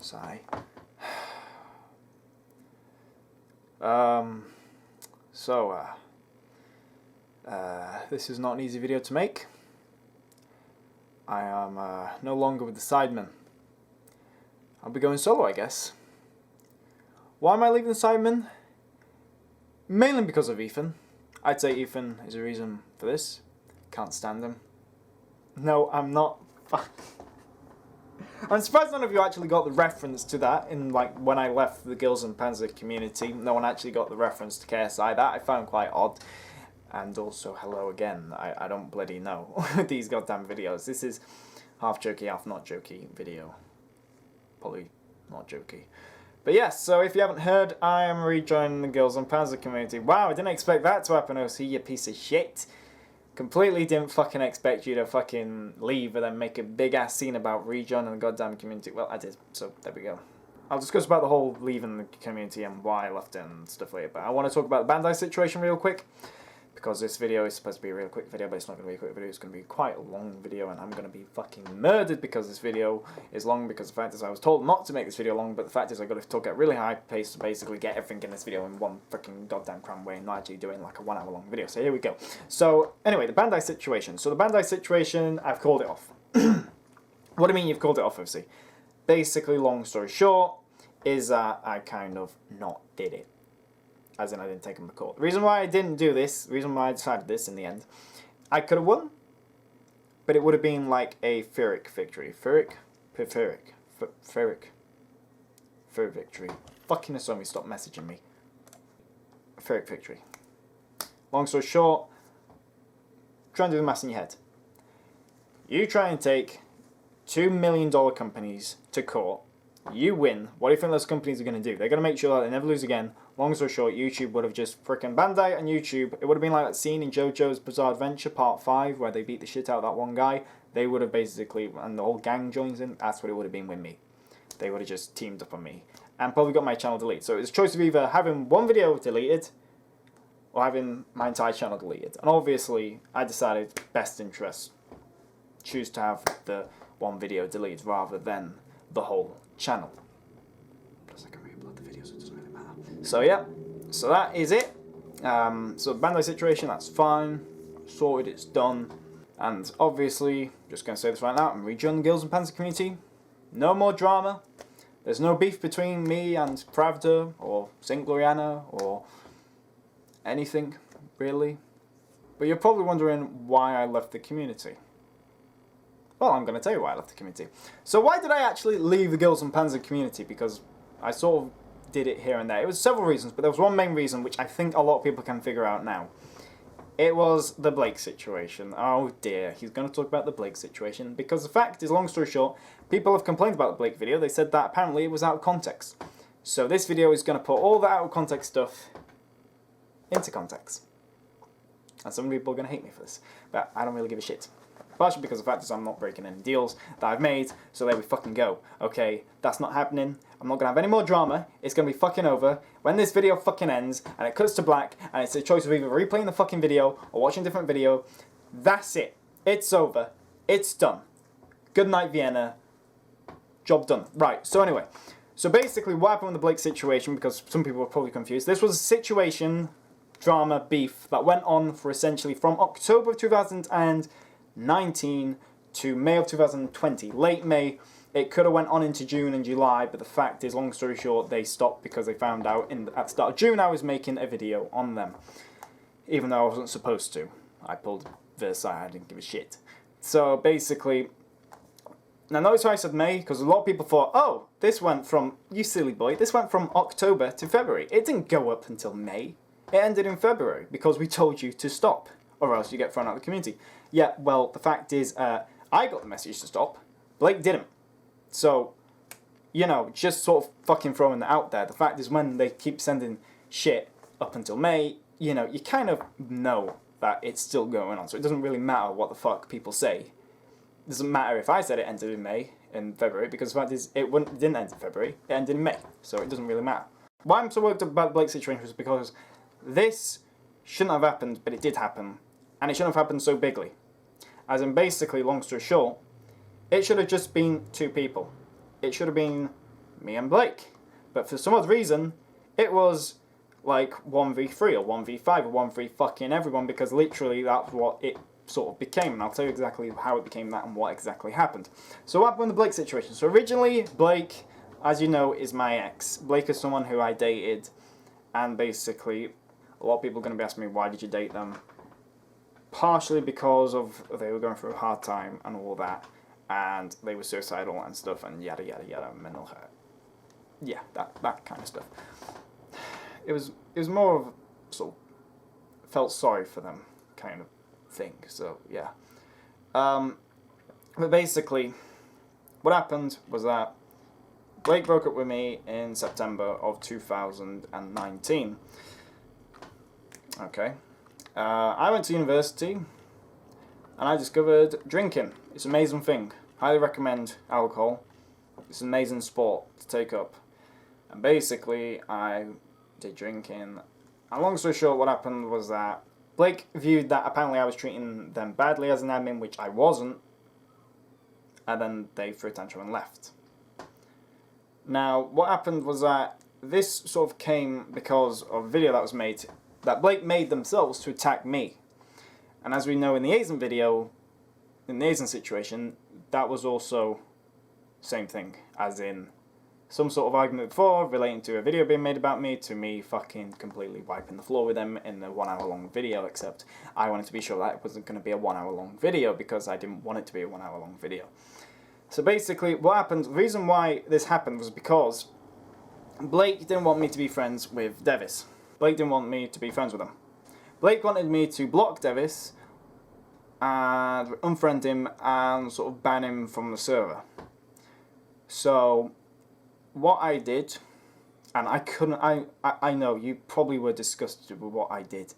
Sigh. This is not an easy video to make. I am no longer with the Sidemen. I'll be going solo, I guess. Why am I leaving the Sidemen? Mainly because of Ethan. I'd say Ethan is a reason for this. Can't stand him. No, I'm not. I'm surprised none of you actually got the reference to that in, like, when I left the Gills and Panzer Community. No one actually got the reference to KSI. That I found quite odd. And also, hello again. I don't bloody know these goddamn videos. This is half jokey, half not jokey video. Probably not jokey. But yes, so if you haven't heard, I am rejoining the Gills and Panzer Community. Wow, I didn't expect that to happen, OC, you piece of shit. Completely didn't fucking expect you to fucking leave and then make a big ass scene about rejoining the goddamn community. Well, I did, so there we go. I'll discuss about the whole leaving the community and why I left it and stuff later. But I want to talk about the Bandai situation real quick. Because this video is supposed to be a real quick video, but it's not going to be a quick video, it's going to be quite a long video, and I'm going to be fucking murdered because this video is long, because the fact is I was told not to make this video long, but the fact is I've got to talk at really high pace to basically get everything in this video in one freaking goddamn cram way, and not actually doing like a 1 hour long video. So here we go. So anyway, the Bandai situation. So the Bandai situation, I've called it off. What do you mean you've called it off, obviously? Basically, long story short, is that I kind of not did it. As in, I didn't take him to court. The reason why I didn't do this, the reason why I decided this in the end, I could have won, but it would have been like a Pyrrhic victory. Pyrrhic victory. Fucking Asomi, stop messaging me. Pyrrhic victory. Long story short, try and do the maths in your head. You try and take $2 million companies to court. You win. What do you think those companies are going to do? They're going to make sure that they never lose again. Long story short, YouTube would have just frickin' Bandai on YouTube. It would have been like that scene in JoJo's Bizarre Adventure Part 5 where they beat the shit out of that one guy. They would have basically, and the whole gang joins in. That's what it would have been with me. They would have just teamed up on me. And probably got my channel deleted. So it was a choice of either having one video deleted or having my entire channel deleted. And obviously, I decided best interest. Choose to have the one video deleted rather than the whole channel. Plus I can re-upload the videos, so it doesn't really matter. So yeah, so that is it. So Bandai situation, that's fine. Sorted, it's done. And obviously, just going to say this right now, I'm rejoining the Gills and Panzer Community. No more drama. There's no beef between me and Pravda, or Saint Gloriana, or anything, really. But you're probably wondering why I left the community. Well, I'm going to tell you why I left the community. So why did I actually leave the Gills and Panzer Community? Because I sort of did it here and there. It was several reasons, but there was one main reason which I think a lot of people can figure out now. It was the Blake situation. Oh dear, he's going to talk about the Blake situation. Because the fact is, long story short, people have complained about the Blake video. They said that apparently it was out of context. So this video is going to put all the out of context stuff into context. And some people are going to hate me for this. But I don't really give a shit. Partially because the fact is I'm not breaking any deals that I've made, so there we fucking go. Okay, that's not happening. I'm not going to have any more drama. It's going to be fucking over. When this video fucking ends, and it cuts to black, and it's a choice of either replaying the fucking video, or watching a different video, that's it. It's over. It's done. Good night, Vienna. Job done. Right, so anyway. So basically, what happened with the Blake situation, because some people were probably confused, this was a situation, drama, beef, that went on for essentially from October of 2019 to May of 2020. Late May, it could have went on into June and July, but the fact is, long story short, they stopped because they found out at the start of June I was making a video on them. Even though I wasn't supposed to. I pulled Versailles, I didn't give a shit. So basically, now notice how I said May, because a lot of people thought, oh, this went from, you silly boy, this went from October to February. It didn't go up until May. It ended in February, because we told you to stop, or else you get thrown out of the community. Yeah, well, the fact is, I got the message to stop. Blake didn't. So, you know, just sort of fucking throwing that out there. The fact is, when they keep sending shit up until May, you know, you kind of know that it's still going on. So it doesn't really matter what the fuck people say. It doesn't matter if I said it ended in May, in February, because the fact is, it didn't end in February. It ended in May. So it doesn't really matter. Why I'm so worked up about the Blake situation is because this shouldn't have happened, but it did happen. And it shouldn't have happened so bigly. As in, basically, long story short, it should have just been two people. It should have been me and Blake. But for some odd reason, it was like 1v3 or 1v5 or 1v fucking everyone, because literally that's what it sort of became, and I'll tell you exactly how it became that and what exactly happened. So what happened in the Blake situation? So originally, Blake, as you know, is my ex. Blake is someone who I dated, and basically, a lot of people are going to be asking me, why did you date them? Partially because of they were going through a hard time and all that, and they were suicidal and stuff, and yada yada yada, mental health. Yeah, that kind of stuff. It was more of sort of felt sorry for them kind of thing. So yeah, but basically, what happened was that Blake broke up with me in September of 2019. Okay, I went to university and I discovered drinking. It's an amazing thing. Highly recommend alcohol. It's an amazing sport to take up. And basically, I did drinking. And long story short, what happened was that Blake viewed that apparently I was treating them badly as an admin, which I wasn't. And then they threw a tantrum and left. Now, what happened was that this sort of came because of a video that was made, that Blake made themselves to attack me. And as we know in the Asian video, in the Asian situation, that was also same thing, as in some sort of argument before relating to a video being made about me, to me fucking completely wiping the floor with them in the 1 hour long video, except I wanted to be sure that it wasn't going to be a 1 hour long video because I didn't want it to be a 1 hour long video. So basically what happened, the reason why this happened was because Blake didn't want me to be friends with Devis. Blake didn't want me to be friends with him. Blake wanted me to block Devis and unfriend him and sort of ban him from the server. So what I did, and I know you probably were disgusted with what I did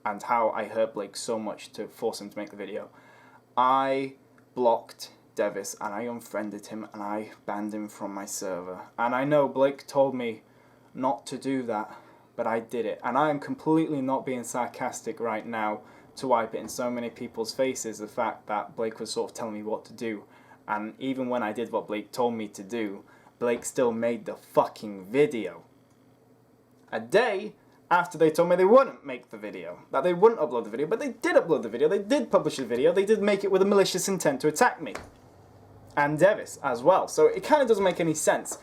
and how I hurt Blake so much to force him to make the video. I blocked Devis and I unfriended him and I banned him from my server. And I know Blake told me not to do that, but I did it. And I am completely not being sarcastic right now to wipe it in so many people's faces, the fact that Blake was sort of telling me what to do. And even when I did what Blake told me to do, Blake still made the fucking video. A day after they told me they wouldn't make the video, that they wouldn't upload the video, but they did upload the video, they did publish the video, they did make it with a malicious intent to attack me. And Devis as well. So it kind of doesn't make any sense.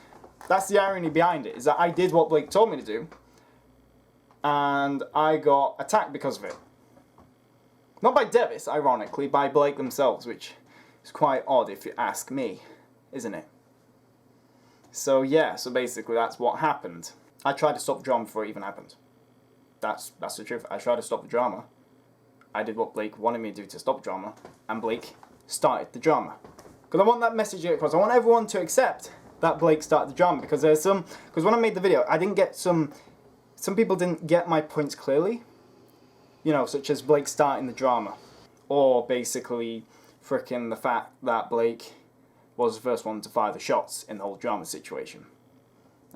That's the irony behind it, is that I did what Blake told me to do, and I got attacked because of it. Not by Devis, ironically, by Blake themselves, which is quite odd if you ask me, isn't it? So yeah, so basically that's what happened. I tried to stop the drama before it even happened. That's the truth. I tried to stop the drama. I did what Blake wanted me to do to stop the drama, and Blake started the drama. Because I want that message across. I want everyone to accept that Blake started the drama, because there's some, because when I made the video, I didn't get some people didn't get my points clearly. You know, such as Blake starting the drama, or basically fricking the fact that Blake was the first one to fire the shots in the whole drama situation.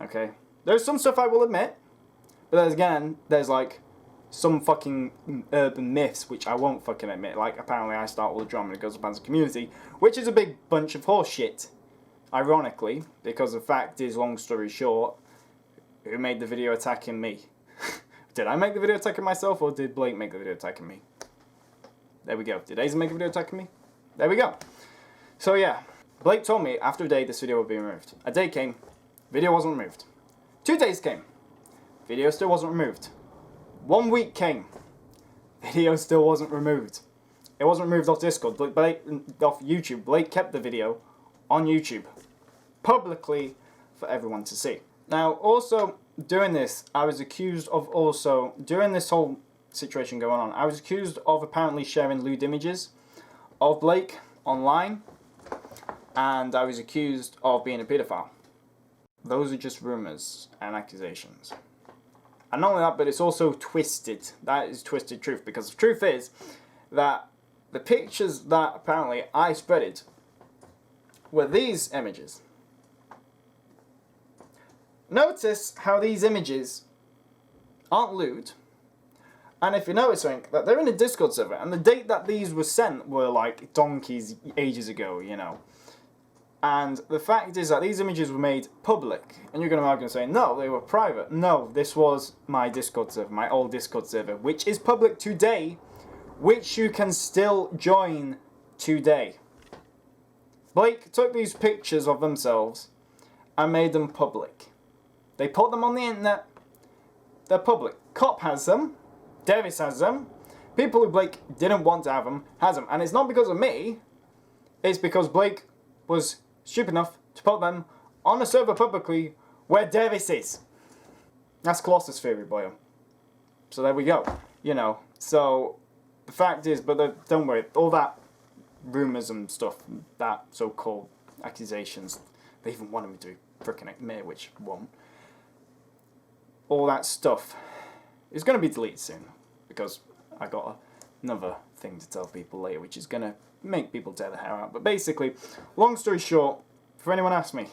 Okay? There's some stuff I will admit, but then again, there's like some fucking urban myths which I won't fucking admit. Like, apparently I start all the drama and it goes to Panzer Community, which is a big bunch of horse shit, ironically, because the fact is, long story short, who made the video attacking me? Did I make the video attacking myself, or did Blake make the video attacking me? There we go. Did Aizen make a video attacking me? There we go. So yeah, Blake told me after a day this video would be removed. A day came, video wasn't removed. 2 days came, video still wasn't removed. 1 week came, video still wasn't removed. It wasn't removed off Discord, Blake, off YouTube. Blake kept the video on YouTube, publicly for everyone to see. Now, also, doing this, I was accused of also, during this whole situation going on, I was accused of apparently sharing lewd images of Blake online, and I was accused of being a pedophile. Those are just rumours and accusations. And not only that, but it's also twisted. That is twisted truth, because the truth is that the pictures that apparently I spreaded were these images. Notice how these images aren't lewd, and if you notice something, that they're in a Discord server, and the date that these were sent were like donkeys ages ago, you know. And the fact is that these images were made public. And you're going to argue and say, no, they were private. No, this was my Discord server, my old Discord server, which is public today, which you can still join today. Blake took these pictures of themselves and made them public. They put them on the internet. They're public. Cop has them. Davis has them. People who Blake didn't want to have them has them. And it's not because of me. It's because Blake was stupid enough to put them on a server publicly where Davis is. That's Colossus theory, boy. So there we go. You know, so the fact is, but don't worry, all that rumours and stuff, that so-called accusations, they even wanted me to frickin' admit, which won't. All that stuff is going to be deleted soon, because I got another thing to tell people later, which is going to make people tear their hair out. But basically, long story short, if anyone asks me,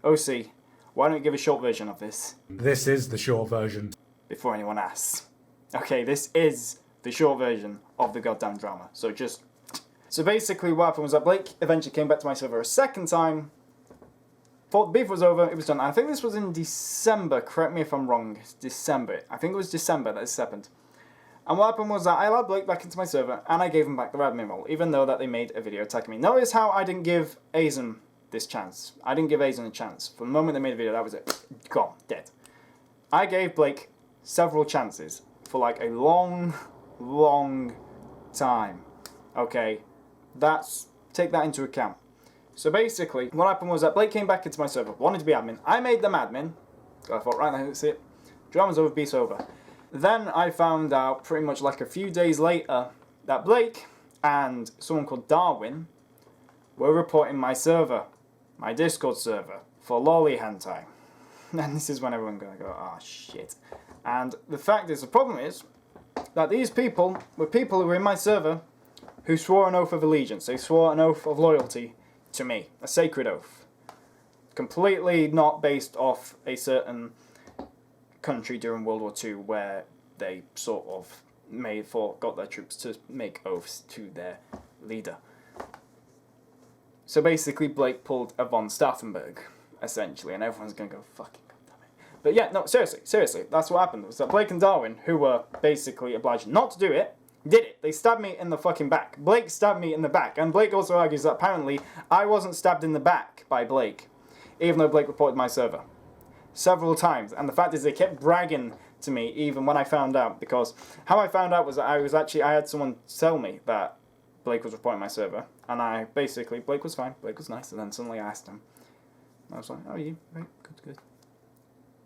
OC, why don't you give a short version of this? This is the short version. Before anyone asks. Okay, this is the short version of the goddamn drama. So basically what happened was that Blake eventually came back to my server a second time, thought the beef was over, it was done. I think this was in December, correct me if I'm wrong, December. I think it was December that this happened. And what happened was that I allowed Blake back into my server and I gave him back the admin role, even though that they made a video attacking me. Notice how I didn't give Azen this chance. I didn't give Azen a chance. From the moment they made a video, that was it. Gone. Dead. I gave Blake several chances for like a long, long time. Okay? Take that into account. So basically, what happened was that Blake came back into my server, wanted to be admin. I made them admin. So I thought, right, that's it. Drama's over, beef's over. Then I found out pretty much like a few days later that Blake and someone called Darwin were reporting my server, my Discord server, for lolly hentai. And this is when everyone's going to go, oh shit. And the fact is, the problem is that these people were people who were in my server who swore an oath of allegiance. They swore an oath of loyalty to me, a sacred oath. Completely not based off a certain country during World War II where they sort of got their troops to make oaths to their leader. So basically Blake pulled a von Stauffenberg, essentially, and everyone's going to go, fucking goddamn it. But yeah, no, seriously, that's what happened. Was that Blake and Darwin, who were basically obliged not to do it, did it. They stabbed me in the fucking back. Blake stabbed me in the back, and Blake also argues that apparently I wasn't stabbed in the back by Blake, even though Blake reported my server several times. And the fact is, they kept bragging to me even when I found out, because how I found out was that I had someone tell me that Blake was reporting my server, and Blake was fine, Blake was nice, and then suddenly I asked him, and I was like, how are you? Right, good.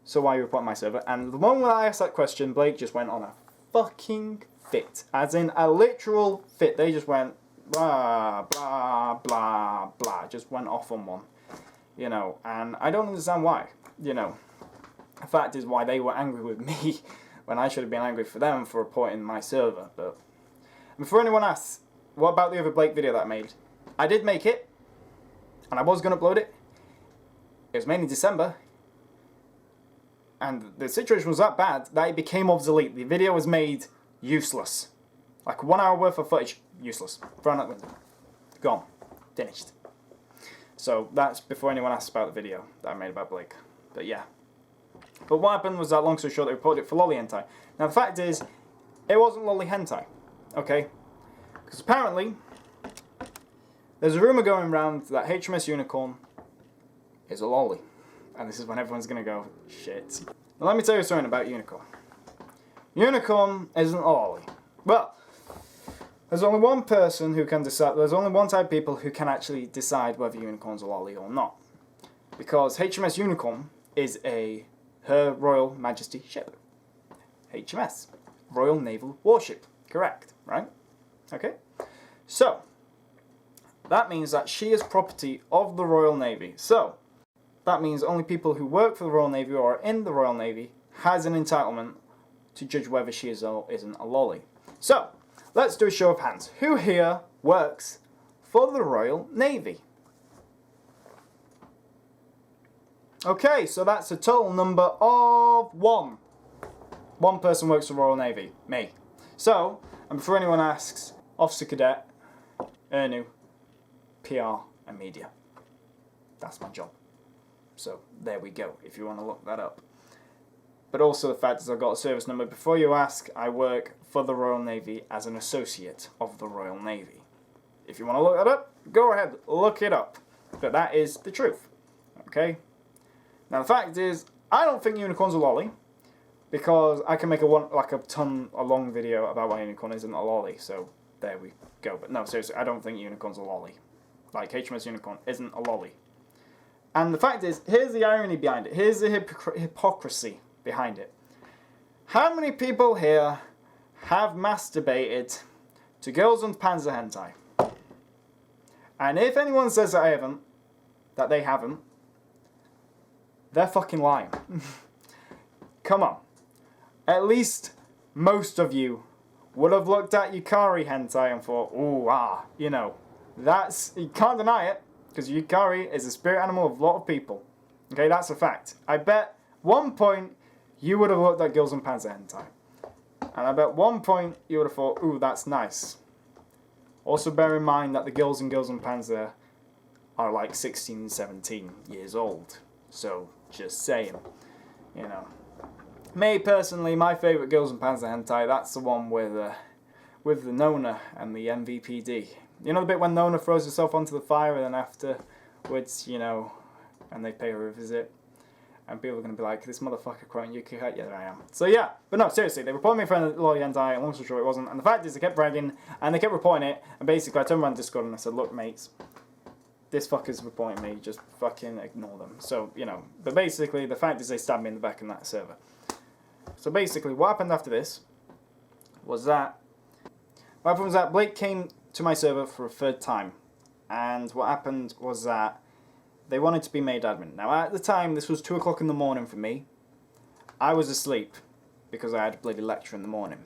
So why are you reporting my server? And the moment I asked that question, Blake just went on a fucking fit, as in a literal fit. They just went blah blah blah blah, just went off on one, you know, and I don't understand why, you know. The fact is why they were angry with me when I should have been angry for them for reporting my server. But before anyone asks, what about the other Blake video that I made? I did make it, and I was going to upload it. It was made in December, and the situation was that bad that it became obsolete. The video was made useless. Like 1 hour worth of footage, useless. Thrown out the window. Gone. Finished. So that's before anyone asks about the video that I made about Blake. But yeah. But what happened was that, long story short, they reported it for lolly hentai. Now the fact is, it wasn't lolly hentai. Okay? Because apparently, there's a rumour going around that HMS Unicorn is a lolly. And this is when everyone's going to go, shit. Now let me tell you something about Unicorn. Unicorn isn't a lolly. Well, there's only one person who can decide, there's only one type of people who can actually decide whether Unicorn's a lolly or not. Because HMS Unicorn is Her Royal Majesty ship. HMS. Royal Naval Warship. Correct, right? Okay? So, that means that she is property of the Royal Navy. So, that means only people who work for the Royal Navy or are in the Royal Navy has an entitlement to judge whether she is or isn't a lolly. So, let's do a show of hands. Who here works for the Royal Navy? Okay, so that's a total number of 1. One person works for the Royal Navy. Me. So, and before anyone asks, Officer Cadet, Ernu, PR and Media. That's my job. So there we go, if you want to look that up. But also the fact is I've got a service number. Before you ask, I work for the Royal Navy as an associate of the Royal Navy. If you want to look that up, go ahead, look it up. But that is the truth. Okay? Now the fact is, I don't think unicorns are lolly, because I can make a long video about why unicorn isn't a lolly. So there we go. But no, seriously, I don't think unicorns are lolly. Like HMS Unicorn isn't a lolly. And the fact is, here's the irony behind it. Here's the hypocrisy behind it. How many people here have masturbated to girls on Panzer hentai? And if anyone says that they haven't, they're fucking lying. Come on. At least most of you would have looked at Yukari hentai and thought, ooh, you know, you can't deny it, because Yukari is a spirit animal of a lot of people. Okay, that's a fact. I bet one point you would have looked at girls on Panzer hentai. And I bet one point you would have thought, ooh, that's nice. Also bear in mind that the girls on Panzer are like 16, 17 years old. So, just saying, you know. Me, personally, my favourite girls on Panzer hentai, that's the one with the Nona and the MVPD. You know the bit when Nona throws herself onto the fire and then afterwards, you know, and they pay her a visit? And people are going to be like, this motherfucker quoting Yuki. Yeah, there I am. So yeah, but no, seriously, they reported me for lolly hentai, and long story short, it wasn't. And the fact is, they kept bragging, and they kept reporting it, and basically I turned around to Discord and I said, look mates, this fucker's reporting me, just fucking ignore them. So, you know, but basically, the fact is they stabbed me in the back in that server. So basically, what happened after this was that, Blake came to my server for a third time, and what happened was that they wanted to be made admin. Now at the time, this was 2 o'clock in the morning for me. I was asleep because I had a bloody lecture in the morning.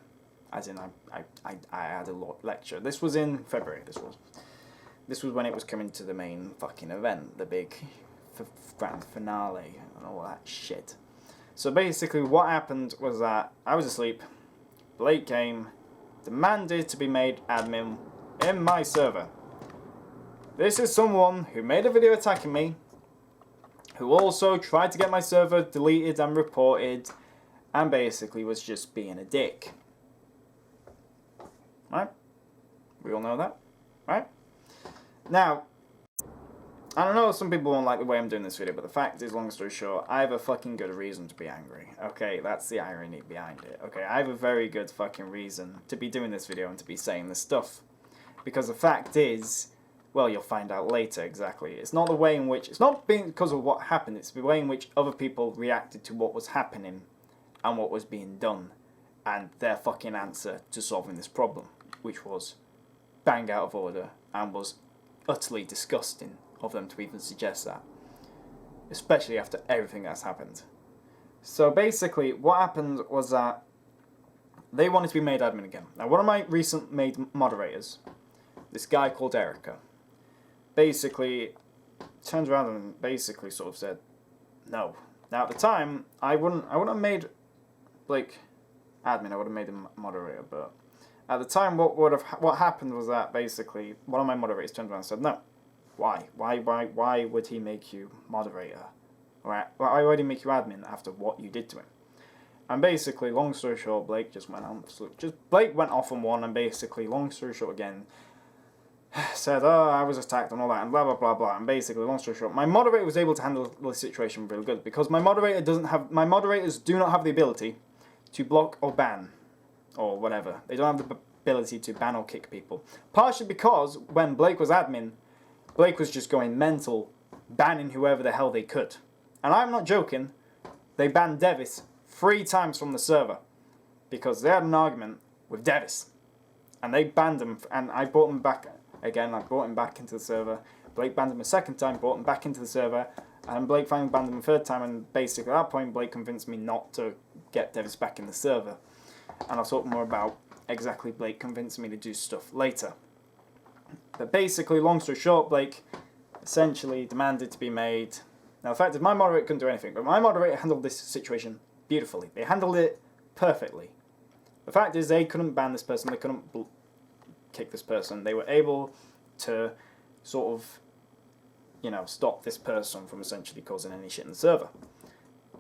As in, I had a lecture. This was in February, This was when it was coming to the main fucking event, the big grand finale and all that shit. So basically what happened was that I was asleep, Blake came, demanded to be made admin in my server. This is someone who made a video attacking me, who also tried to get my server deleted and reported, and basically was just being a dick. Right? We all know that, right? Now, I don't know if some people won't like the way I'm doing this video, but the fact is, long story short, I have a fucking good reason to be angry. Okay, that's the irony behind it. Okay, I have a very good fucking reason to be doing this video and to be saying this stuff. Because the fact is, well, you'll find out later exactly. It's not the way in which, it's not because of what happened, it's the way in which other people reacted to what was happening and what was being done, and their fucking answer to solving this problem, which was bang out of order and was utterly disgusting of them to even suggest that, especially after everything that's happened. So basically what happened was that they wanted to be made admin again. Now one of my recent made moderators, this guy called Erica, basically turned around and basically sort of said no. Now at the time I wouldn't have made Blake admin, I would have made him moderator, but at the time what happened was that basically one of my moderators turned around and said no. Why would he make you moderator? Why would he make you admin after what you did to him? And basically, long story short, Blake just went on. Blake went off on one, and basically, long story short again, said, oh, I was attacked and all that, and blah, blah, blah, blah. And basically, long story short, my moderator was able to handle the situation really good, because my moderators do not have the ability to block or ban, or whatever. They don't have the ability to ban or kick people. Partially because, when Blake was admin, Blake was just going mental, banning whoever the hell they could. And I'm not joking, they banned Devis 3 times from the server, because they had an argument with Devis. And they banned him, and I brought him back again, I brought him back into the server. Blake banned him a second time, brought him back into the server, and Blake finally banned him a third time, and basically at that point Blake convinced me not to get Devis back in the server. And I'll talk more about exactly Blake convincing me to do stuff later. But basically, long story short, Blake essentially demanded to be made. Now, the fact is, my moderator couldn't do anything, but my moderator handled this situation beautifully. They handled it perfectly. The fact is, they couldn't ban this person, they couldn't kick this person. They were able to sort of stop this person from essentially causing any shit in the server.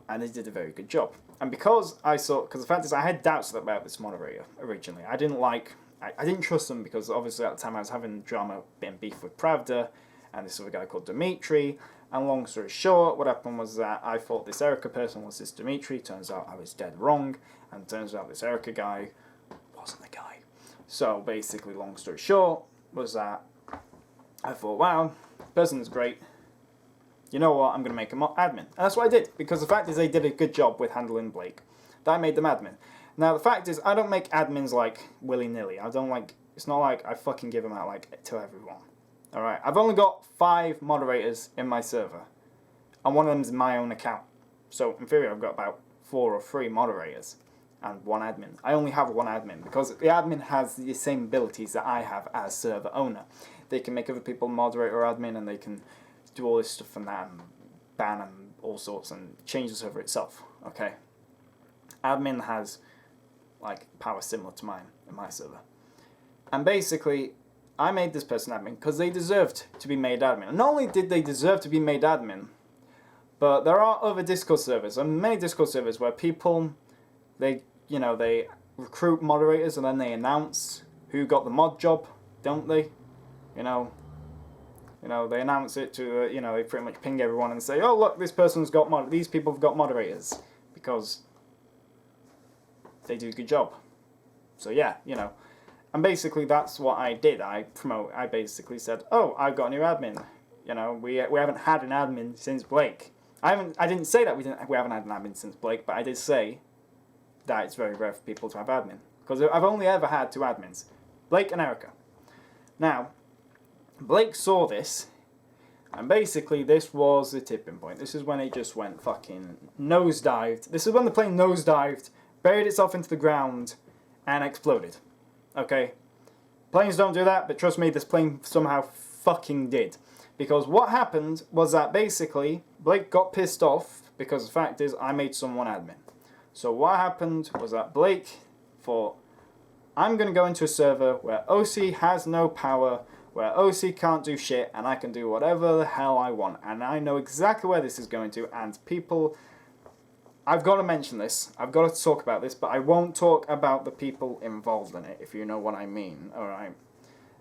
And they did a very good job. And because the fact is I had doubts about this moderator originally. I didn't trust them because obviously at the time I was having drama and beef with Pravda and this other guy called Dimitri. And long story short, what happened was that I thought this Erica person was this Dimitri. Turns out I was dead wrong. And turns out this Erica guy wasn't the guy. So basically, long story short, was that I thought, wow, this person's great. You know what, I'm going to make him admin. And that's what I did, because the fact is they did a good job with handling Blake. That I made them admin. Now, the fact is, I don't make admins, like, willy-nilly. It's not like I fucking give them out, like, to everyone. Alright, I've only got 5 moderators in my server. And one of them is my own account. So, in theory, I've got about 4 or 3 moderators. And 1 admin. I only have 1 admin, because the admin has the same abilities that I have as server owner. They can make other people moderator or admin, and they can do all this stuff and that, and ban and all sorts, and change the server itself, okay? Admin has, like, power similar to mine in my server. And basically, I made this person admin because they deserved to be made admin. And not only did they deserve to be made admin, but there are other Discord servers, and many Discord servers where people, they recruit moderators and then they announce who got the mod job, don't they? They announce it to, they pretty much ping everyone and say, oh, look, this person's got these people have got moderators, because they do a good job. So yeah, and basically that's what I did. I basically said, oh, I've got a new admin. We haven't had an admin since Blake. I didn't say that we haven't had an admin since Blake, but I did say that it's very rare for people to have admin, because I've only ever had 2 admins, Blake and Erica. Now, Blake saw this, and basically this was the tipping point. This is when it just went fucking nosedived. This is when the plane nosedived, buried itself into the ground, and exploded. Okay? Planes don't do that, but trust me, this plane somehow fucking did. Because what happened was that basically, Blake got pissed off, because the fact is, I made someone admin. So what happened was that Blake thought, I'm going to go into a server where OC has no power, where OC can't do shit, and I can do whatever the hell I want. And I know exactly where this is going to, and people... I've got to mention this, I've got to talk about this, but I won't talk about the people involved in it, if you know what I mean, alright?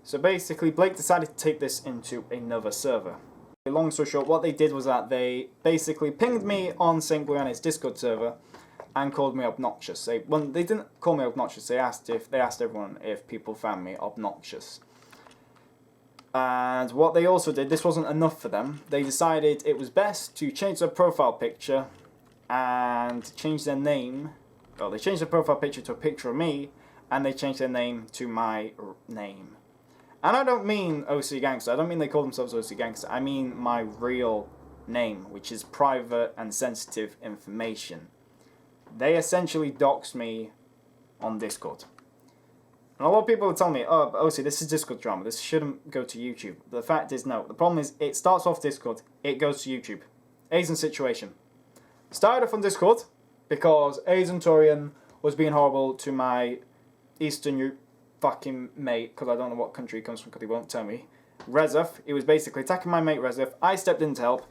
So basically, Blake decided to take this into another server. Long story short, what they did was that they basically pinged me on St. Guiana's Discord server, and called me obnoxious. They didn't call me obnoxious, they asked everyone if people found me obnoxious. And what they also did, this wasn't enough for them, they decided it was best to change their profile picture and change their name. Well, they changed their profile picture to a picture of me, and they changed their name to my name. And I don't mean OC Gangsta, I don't mean they call themselves OC Gangsta, I mean my real name, which is private and sensitive information. They essentially doxed me on Discord. And a lot of people are telling me, oh, but OC, this is Discord drama, this shouldn't go to YouTube. The fact is, no. The problem is, it starts off Discord, it goes to YouTube. Asian situation. Started off on Discord, because Asian Torian was being horrible to my Eastern Europe fucking mate, because I don't know what country he comes from, because he won't tell me. Rezef, he was basically attacking my mate Rezef, I stepped in to help.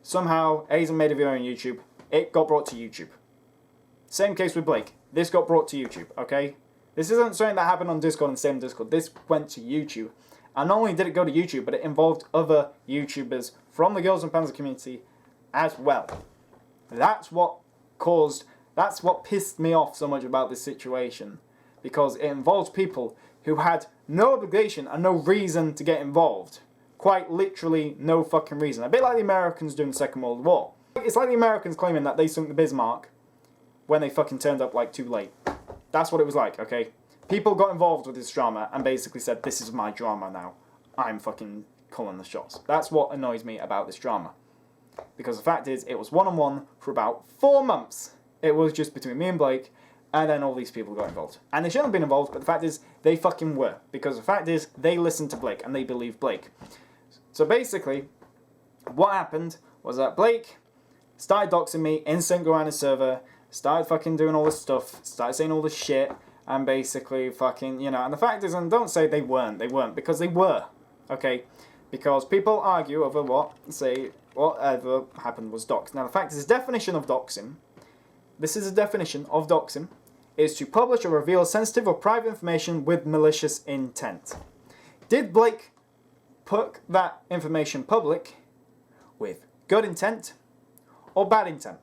Somehow, Asian made a video on YouTube, it got brought to YouTube. Same case with Blake. This got brought to YouTube, okay? This isn't something that happened on Discord and stayed on Discord. This went to YouTube. And not only did it go to YouTube, but it involved other YouTubers from the Girls and Panzer Community as well. That's what pissed me off so much about this situation. Because it involves people who had no obligation and no reason to get involved. Quite literally no fucking reason. A bit like the Americans during the Second World War. It's like the Americans claiming that they sunk the Bismarck when they fucking turned up like too late. That's what it was like, okay? People got involved with this drama and basically said, this is my drama now. I'm fucking calling the shots. That's what annoys me about this drama. Because the fact is, it was one-on-one for about 4 months. It was just between me and Blake, and then all these people got involved. And they shouldn't have been involved, but the fact is, they fucking were. Because the fact is, they listened to Blake, and they believed Blake. So basically, what happened was that Blake started doxing me in St. Guiana's server, started fucking doing all this stuff, started saying all this shit, and basically fucking, and the fact is, and don't say they weren't, because they were, okay? Because people argue over whatever happened was doxed. Now the fact is, the definition of doxing, this is a definition of doxing, is to publish or reveal sensitive or private information with malicious intent. Did Blake put that information public with good intent or bad intent?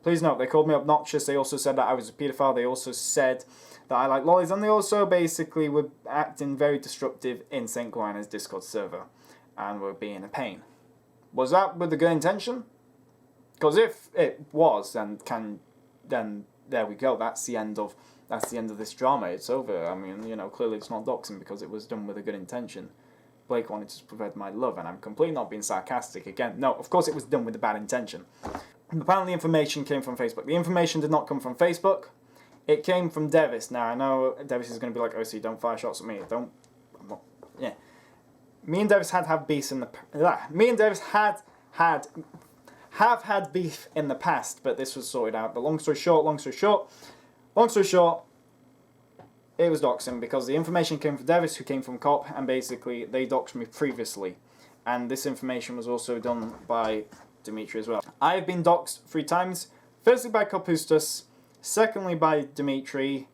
Please note, they called me obnoxious. They also said that I was a paedophile. They also said that I like lollies. And they also basically were acting very destructive in St. Guiana's Discord server and were being a pain. Was that with a good intention? Because if it was, then there we go. That's the end of this drama. It's over. I mean, you know, clearly it's not doxing because it was done with a good intention. Blake wanted to spread my love, and I'm completely not being sarcastic again. No, of course it was done with a bad intention. Apparently information came from Facebook. The information did not come from Facebook. It came from Devis. Now, I know Devis is going to be like, oh, so you don't fire shots at me. Yeah. Me and Devis had beef in the... Me and Devis have had beef in the past, but this was sorted out. But long story short, it was doxing because the information came from Devis, who came from COP, and basically they doxed me previously. And this information was also done by Dimitri as well. I have been doxed 3 times. Firstly by Copustus, secondly by Dimitri,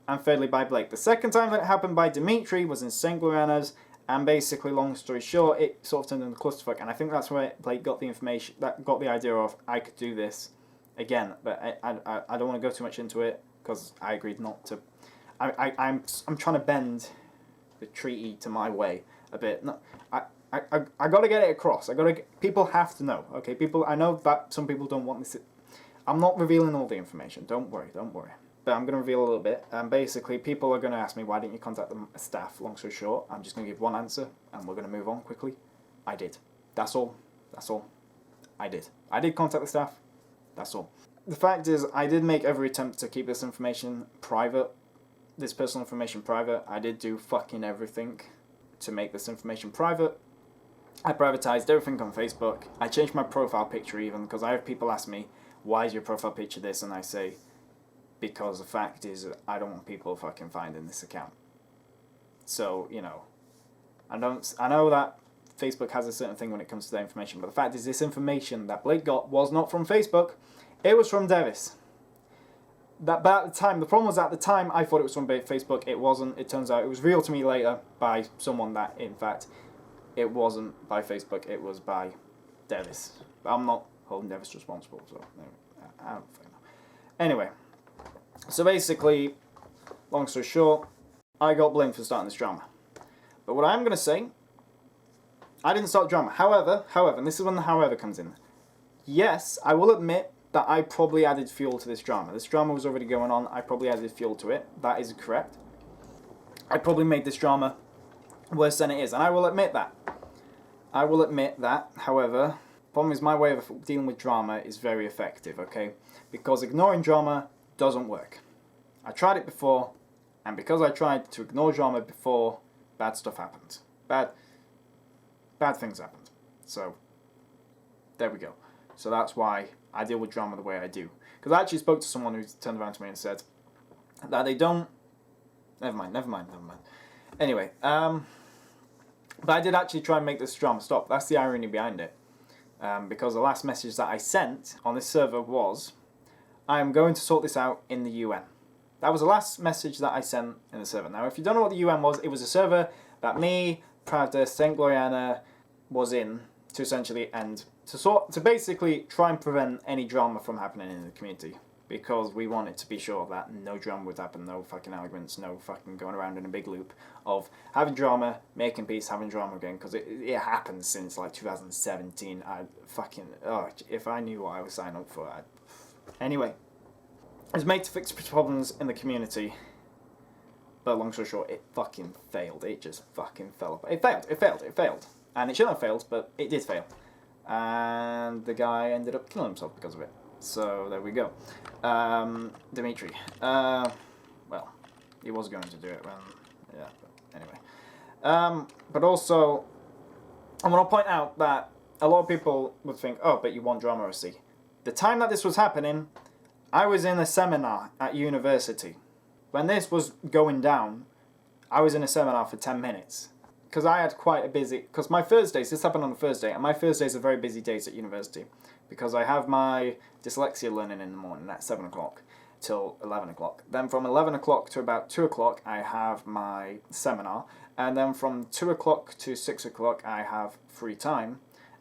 and thirdly by Blake. The second time that it happened by Dimitri was in St. Guiana's, and basically, long story short, it sort of turned into a clusterfuck, and I think that's where Blake got the information, that got the idea of I could do this again, but I don't want to go too much into it, because I agreed not to. I'm trying to bend the treaty to my way a bit. No, I got to get it across. People have to know. Okay, people. I know that some people don't want this. I'm not revealing all the information. Don't worry. But I'm going to reveal a little bit. Basically, people are going to ask me, why didn't you contact the staff? Long story short, I'm just going to give one answer, and we're going to move on quickly. I did. That's all. I did. I did contact the staff. That's all. The fact is, I did make every attempt to keep this information private. This personal information private. I did do fucking everything to make this information private. I privatized everything on Facebook. I changed my profile picture even, because I have people ask me, why is your profile picture this? And I say, because the fact is, I don't want people fucking finding this account. So, you know, I know that Facebook has a certain thing when it comes to that information, but the fact is, this information that Blake got was not from Facebook. It was from Devis. But at the time, the problem was at the time, I thought it was from Facebook. It wasn't. It turns out it was revealed to me later by someone that, in fact, it wasn't by Facebook. It was by Devis. But I'm not holding Devis responsible, so I don't fucking know. Anyway, so basically, long story short, I got blamed for starting this drama. But what I'm going to say, I didn't start drama. However, and this is when the however comes in. Yes, I will admit that I probably added fuel to this drama. This drama was already going on. I probably added fuel to it. That is correct. I probably made this drama worse than it is, and I will admit that. However, the problem is my way of dealing with drama is very effective, okay? Because ignoring drama doesn't work. I tried it before, and because I tried to ignore drama before, bad stuff happened. Bad things happened. So, there we go. So that's why I deal with drama the way I do. Because I actually spoke to someone who turned around to me and said that they don't... Never mind. Anyway, but I did actually try and make this drama stop. That's the irony behind it. Because the last message that I sent on this server was, I am going to sort this out in the UN. That was the last message that I sent in the server. Now, if you don't know what the UN was, it was a server that me, Pravda, St. Gloriana was in to essentially end, to basically try and prevent any drama from happening in the community. Because we wanted to be sure that no drama would happen, no fucking arguments, no fucking going around in a big loop of having drama, making peace, having drama again, because it happens since like 2017. If I knew what I was signing up for, Anyway, it was made to fix problems in the community, but long story short, it fucking failed. It just fucking fell apart. It failed. And it shouldn't have failed, but it did fail. And the guy ended up killing himself because of it. So, there we go. Dimitri. Well, he was going to do it when... Yeah, but anyway. But also, I want to point out that a lot of people would think, oh, but you want drama, OC. The time that this was happening, I was in a seminar at university. When this was going down, I was in a seminar for 10 minutes. because I had quite a busy, because my Thursdays, this happened on a Thursday, and my Thursdays are very busy days at university, because I have my dyslexia learning in the morning at 7 o'clock till 11 o'clock. Then from 11 o'clock to about 2 o'clock, I have my seminar, and then from 2 o'clock to 6 o'clock, I have free time.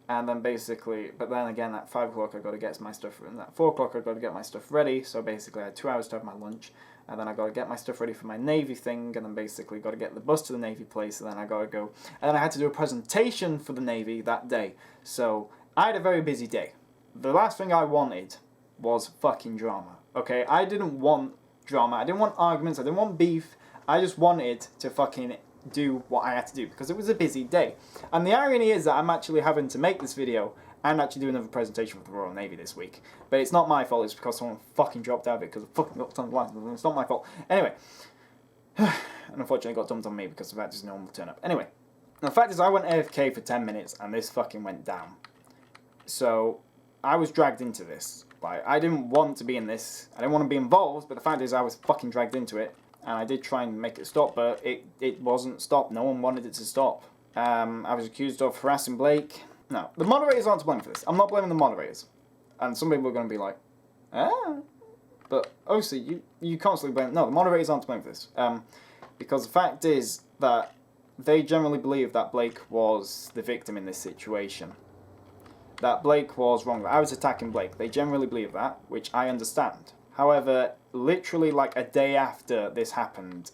And then basically, but then again at 5 o'clock I got to get my stuff, and at 4 o'clock I got to get my stuff ready, so basically I had 2 hours to have my lunch, and then I got to get my stuff ready for my Navy thing, and then basically got to get the bus to the Navy place, and then I got to go, and then I had to do a presentation for the Navy that day, so I had a very busy day. The last thing I wanted was fucking drama, okay? I didn't want drama, I didn't want arguments, I didn't want beef, I just wanted to fucking do what I had to do because it was a busy day. And the irony is that I'm actually having to make this video and actually do another presentation for the Royal Navy this week. But it's not my fault, it's because someone fucking dropped out of it because I fucking got dumped on the It's not my fault. Anyway, and unfortunately got dumped on me because the fact is no one will turn up. Anyway, the fact is I went AFK for 10 minutes and this fucking went down. So I was dragged into this. Like, I didn't want to be in this, I didn't want to be involved, but the fact is I was fucking dragged into it. And I did try and make it stop, but it wasn't stopped. No one wanted it to stop. I was accused of harassing Blake. No, the moderators aren't to blame for this. I'm not blaming the moderators. And some people are going to be like, but obviously you constantly blame. No, the moderators aren't to blame for this. Because the fact is that they generally believe that Blake was the victim in this situation. That Blake was wrong. I was attacking Blake. They generally believe that, which I understand. However, literally like a day after this happened,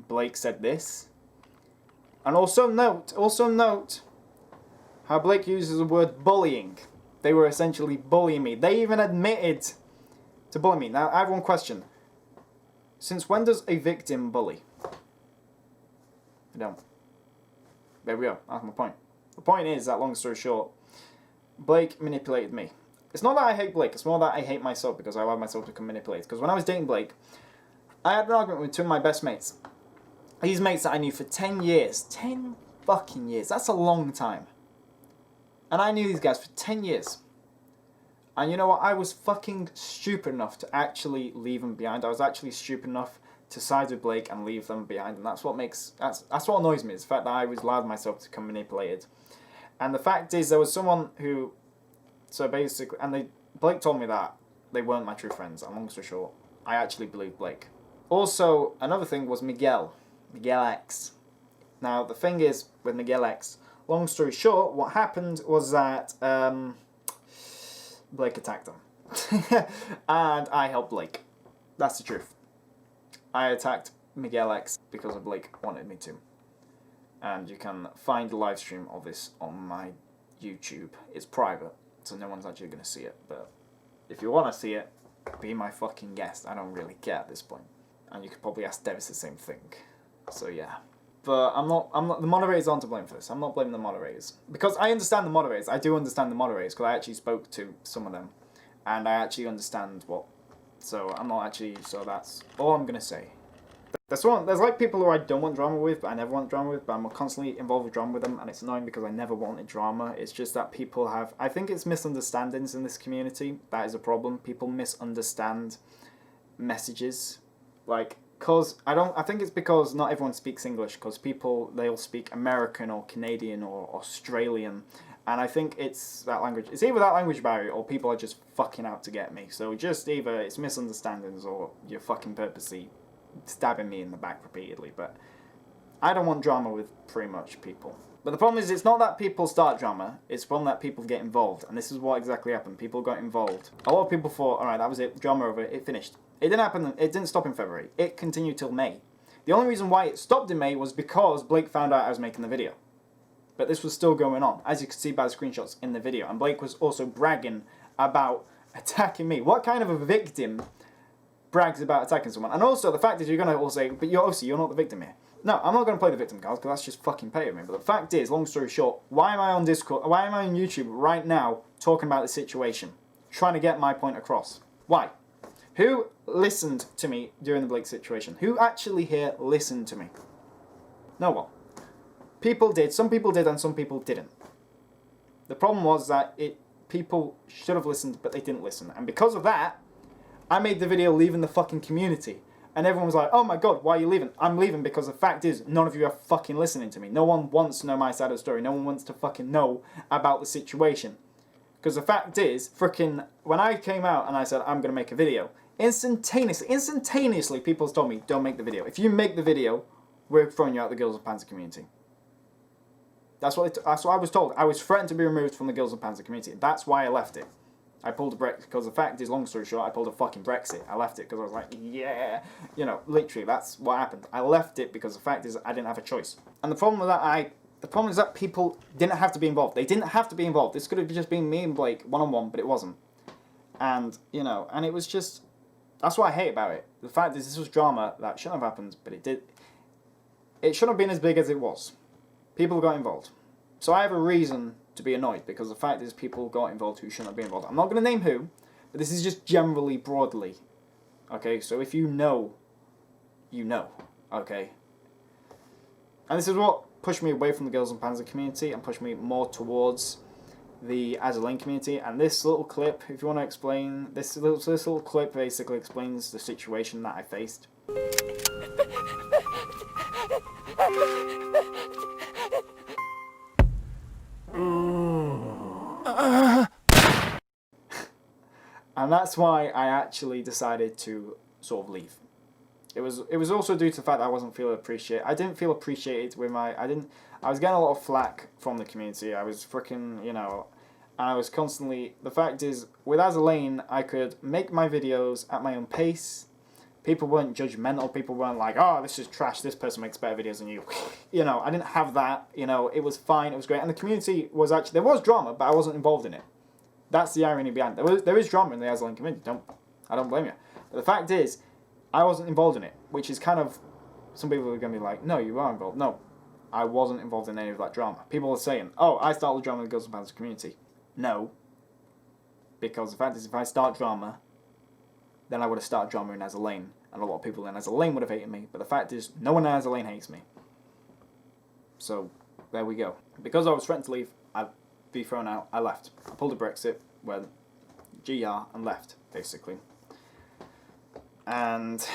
Blake said this. And also note how Blake uses the word bullying. They were essentially bullying me. They even admitted to bullying me. Now, I have one question. Since when does a victim bully? I don't. There we go. That's my point. The point is that, long story short, Blake manipulated me. It's not that I hate Blake, it's more that I hate myself because I allowed myself to become manipulated. Because when I was dating Blake, I had an argument with two of my best mates. These mates that I knew for 10 years. 10 fucking years. That's a long time. And I knew these guys for 10 years. And you know what? I was fucking stupid enough to actually leave them behind. I was actually stupid enough to side with Blake and leave them behind. And that's what makes... That's what annoys me, is the fact that I was allowed myself to become manipulated. And the fact is, there was someone who... So basically, and Blake told me that they weren't my true friends, and long story short, I actually believed Blake. Also, another thing was Miguel X. Now, the thing is, with Miguel X, long story short, what happened was that Blake attacked him. And I helped Blake. That's the truth. I attacked Miguel X because of Blake wanted me to. And you can find the live stream of this on my YouTube. It's private, so no one's actually going to see it, but if you want to see it, be my fucking guest. I don't really care at this point. And you could probably ask Devis the same thing. So yeah. But I'm not, the moderators aren't to blame for this. I'm not blaming the moderators. Because I understand the moderators. I do understand the moderators, because I actually spoke to some of them. And I actually understand what, so I'm not actually, so that's all I'm going to say. There's like people who I don't want drama with, but I never want drama with, but I'm constantly involved with drama with them, and it's annoying because I never wanted drama. It's just that people have, I think it's misunderstandings in this community. That is a problem. People misunderstand messages. Like, I think it's because not everyone speaks English, because they'll speak American or Canadian or Australian, and I think it's that language. It's either that language barrier or people are just fucking out to get me. So just either it's misunderstandings or you're fucking purposely stabbing me in the back repeatedly, but I don't want drama with pretty much people. But the problem is, it's not that people start drama, it's the problem that people get involved, and this is what exactly happened. People got involved. A lot of people thought, alright, that was it, drama over, it finished. It didn't happen, it didn't stop in February, it continued till May. The only reason why it stopped in May was because Blake found out I was making the video. But this was still going on, as you can see by the screenshots in the video, and Blake was also bragging about attacking me. What kind of a victim brags about attacking someone? And also, the fact is, you're going to all say, but you're not the victim here. No, I'm not going to play the victim card, because that's just fucking petty of me. But the fact is, long story short, why am I on Discord, why am I on YouTube right now talking about the situation? Trying to get my point across. Why? Who listened to me during the Blake situation? Who actually here listened to me? No one. People did, some people did, and some people didn't. The problem was that people should have listened, but they didn't listen. And because of that, I made the video leaving the fucking community. And everyone was like, oh my god, why are you leaving? I'm leaving because the fact is, none of you are fucking listening to me. No one wants to know my side of the story. No one wants to fucking know about the situation. Because the fact is, freaking, when I came out and I said, I'm going to make a video, instantaneously, people told me, don't make the video. If you make the video, we're throwing you out of the Girls of Panzer Community. That's what I was told. I was threatened to be removed from the Girls of Panzer Community. That's why I left it. I pulled a Brexit, because the fact is, long story short, I pulled a fucking Brexit. I left it because I was like, yeah, you know, literally, that's what happened. I left it because the fact is, I didn't have a choice. And the problem is that people didn't have to be involved. They didn't have to be involved. This could have just been me and Blake one-on-one, but it wasn't. And, you know, and it was just, that's what I hate about it. The fact is, this was drama that shouldn't have happened, but it did. It shouldn't have been as big as it was. People got involved. So I have a reason to be annoyed, because the fact is people got involved who shouldn't have been involved. I'm not going to name who, but this is just generally broadly. Okay, so if you know, you know. Okay. And this is what pushed me away from the Girls and Panzer community and pushed me more towards the As a Lane community. And this little clip, if you want to explain, this little clip basically explains the situation that I faced. And that's why I actually decided to sort of leave. It was also due to the fact that I wasn't feeling appreciated. I didn't feel appreciated with I was getting a lot of flack from the community. I was freaking, you know, and I was constantly, the fact is, with As a Lane, I could make my videos at my own pace. People weren't judgmental. People weren't like, oh, this is trash, this person makes better videos than you. You know, I didn't have that. You know, it was fine, it was great. And the community was actually, there was drama, but I wasn't involved in it. That's the irony behind it. There is drama in the As a Lane community. I don't blame you. But the fact is, I wasn't involved in it, which is kind of, some people are going to be like, no, you are involved. No, I wasn't involved in any of that drama. People are saying, oh, I started the drama in the Girls and Panzer community. No. Because the fact is, if I start drama, then I would have started drama in As a Lane, and a lot of people in As a Lane would have hated me. But the fact is, no one in As a Lane hates me. So, there we go. Because I was threatened to leave, I'd be thrown out, I left. I pulled a Brexit, went GR, and left, basically. And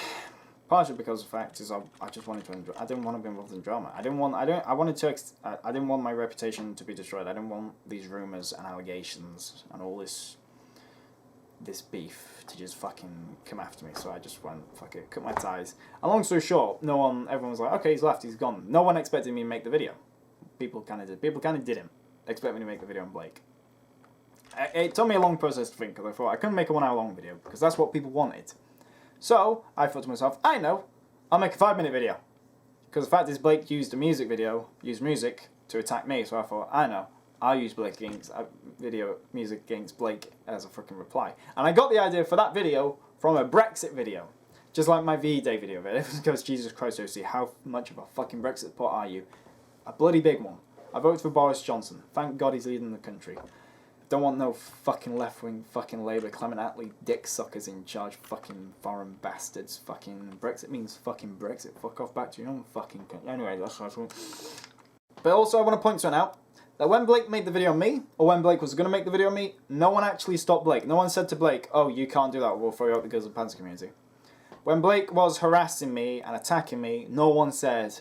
partially because the fact is, I just wanted to enjoy. I didn't want to be involved in drama. I didn't want my reputation to be destroyed. I didn't want these rumors and allegations and all this beef to just fucking come after me. So I just went, fuck it, cut my ties. And long story short, everyone was like, okay, he's left, he's gone. No one expected me to make the video. People kind of did. People kind of didn't expect me to make the video on Blake. It took me a long process to think, because I thought I couldn't make a 1 hour long video, because that's what people wanted. So, I thought to myself, I know, I'll make a 5-minute video. Because the fact is, Blake used music to attack me, so I thought, I know, I'll use music against Blake as a freaking reply. And I got the idea for that video from a Brexit video. Just like my V-Day video. Everyone goes, Jesus Christ, OC, how much of a fucking Brexit support are you? A bloody big one. I voted for Boris Johnson. Thank God he's leading the country. Don't want no fucking left-wing fucking Labour Clement Attlee dick suckers in charge, fucking foreign bastards. Fucking Brexit means fucking Brexit. Fuck off back to your own fucking country. Anyway, that's what I want. But also I want to point something out, that when Blake made the video on me, or when Blake was going to make the video on me, no one actually stopped Blake. No one said to Blake, oh, you can't do that, we'll throw you out the Girls of Panzer community. When Blake was harassing me and attacking me, no one said,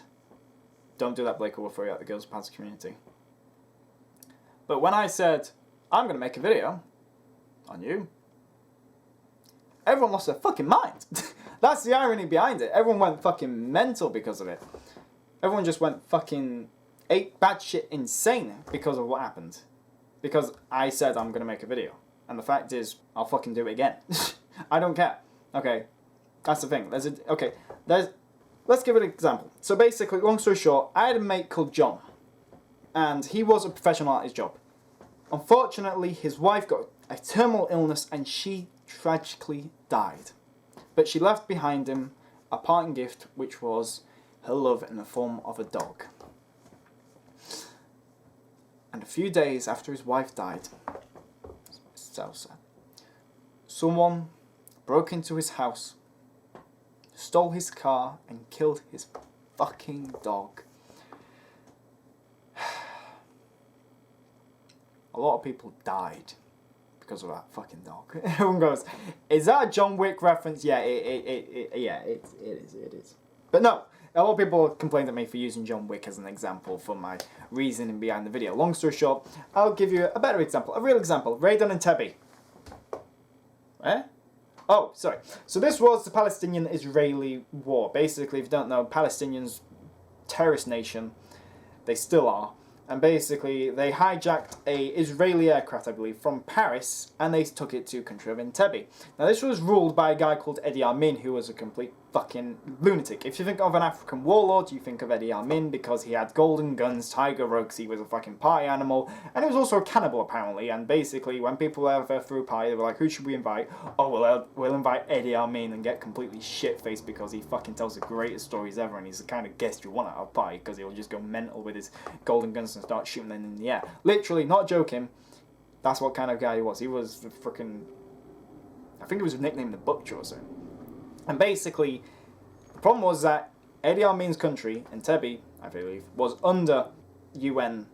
don't do that, Blake, or we'll throw you out the Girls of Panzer community. But when I said, I'm going to make a video on you, everyone lost their fucking mind. That's the irony behind it. Everyone went fucking mental because of it. Everyone just went fucking batshit insane because of what happened. Because I said I'm going to make a video. And the fact is, I'll fucking do it again. I don't care. Okay, that's the thing. Let's give it an example. So basically, long story short, I had a mate called John. And he was a professional at his job. Unfortunately, his wife got a terminal illness and she tragically died. But she left behind him a parting gift, which was her love in the form of a dog. And a few days after his wife died, so sad, someone broke into his house, stole his car, and killed his fucking dog. A lot of people died because of that fucking dog. Everyone goes, is that a John Wick reference? Yeah, it is. But no, a lot of people complained at me for using John Wick as an example for my reasoning behind the video. Long story short, I'll give you a better example, a real example. Raidon and Tebby. Eh? Oh, sorry. So this was the Palestinian-Israeli war. Basically, if you don't know, Palestinians, terrorist nation, they still are. And basically, they hijacked a Israeli aircraft, I believe, from Paris, and they took it to country of Entebbe. Now, this was ruled by a guy called Idi Amin, who was a complete fucking lunatic. If you think of an African warlord, you think of Idi Amin because he had golden guns, tiger rugs, he was a fucking party animal, and he was also a cannibal, apparently. And basically, when people ever threw a party, they were like, who should we invite? Oh, well, we'll invite Idi Amin, and get completely shit-faced because he fucking tells the greatest stories ever, and he's the kind of guest you want at a party because he'll just go mental with his golden guns and start shooting them in the air. Literally, not joking, that's what kind of guy he was. He was the freaking, I think it was nicknamed the Butcher or something. And basically, the problem was that Idi Amin's country, Entebbe, I believe, was under UN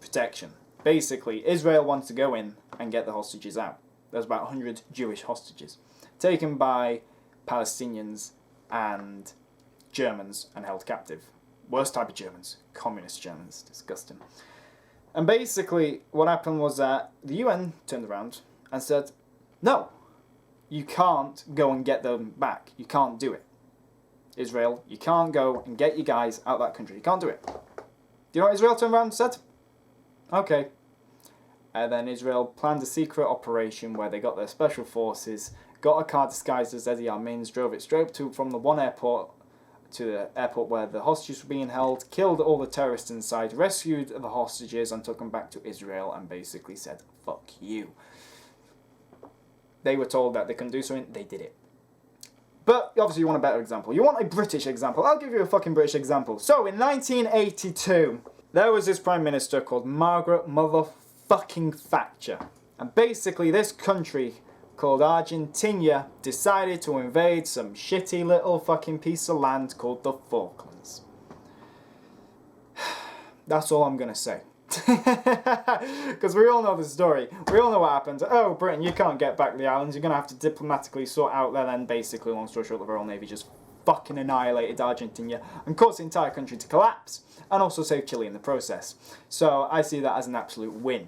protection. Basically, Israel wanted to go in and get the hostages out. There was about 100 Jewish hostages taken by Palestinians and Germans and held captive. Worst type of Germans, communist Germans, disgusting. And basically, what happened was that the UN turned around and said, no, you can't go and get them back. You can't do it. Israel, you can't go and get your guys out of that country. You can't do it. Do you know what Israel turned around and said? Okay. And then Israel planned a secret operation where they got their special forces, got a car disguised as Idi Amin's, drove it straight from the one airport to the airport where the hostages were being held, killed all the terrorists inside, rescued the hostages and took them back to Israel and basically said, fuck you. They were told that they couldn't do something, they did it. But obviously you want a better example. You want a British example. I'll give you a fucking British example. So in 1982, there was this Prime Minister called Margaret motherfucking Thatcher. And basically this country called Argentina decided to invade some shitty little fucking piece of land called the Falklands. That's all I'm gonna say. Because we all know the story. We all know what happened. Oh, Britain, you can't get back the islands. You're going to have to diplomatically sort out there. Then basically, long story short, the Royal Navy just fucking annihilated Argentina and caused the entire country to collapse. And also saved Chile in the process. So I see that as an absolute win.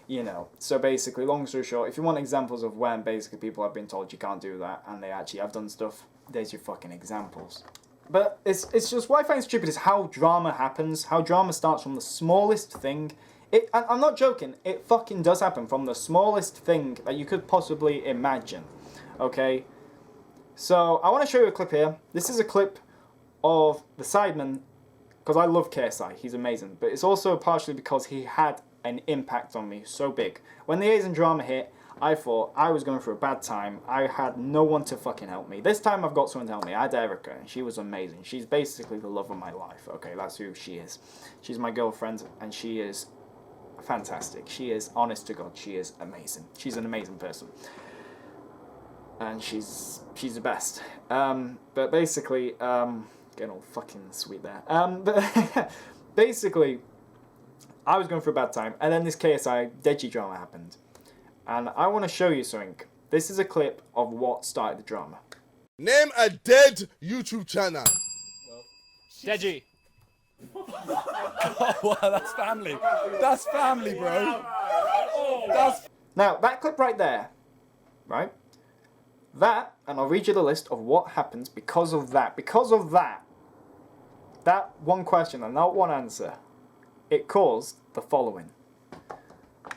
You know, so basically, long story short, if you want examples of when basically people have been told you can't do that and they actually have done stuff, there's your fucking examples. But it's just, what I find stupid is how drama happens, how drama starts from the smallest thing. I'm not joking, it fucking does happen from the smallest thing that you could possibly imagine, okay? So, I want to show you a clip here. This is a clip of the Sidemen, because I love KSI, he's amazing. But it's also partially because he had an impact on me so big. When the Asian drama hit, I thought I was going through a bad time. I had no one to fucking help me. This time I've got someone to help me. I had Erica, and she was amazing. She's basically the love of my life. Okay, that's who she is. She's my girlfriend, and she is fantastic. She is, honest to God, she is amazing. She's an amazing person. And she's the best. But basically, getting all fucking sweet there. But basically, I was going through a bad time, and then this KSI Deji drama happened. And I want to show you something. This is a clip of what started the drama. Name a dead YouTube channel. Deji. Oh, wow, that's family. That's family, bro. Now, that clip right there, right? That, and I'll read you the list of what happens because of that. Because of that one question and not one answer, it caused the following.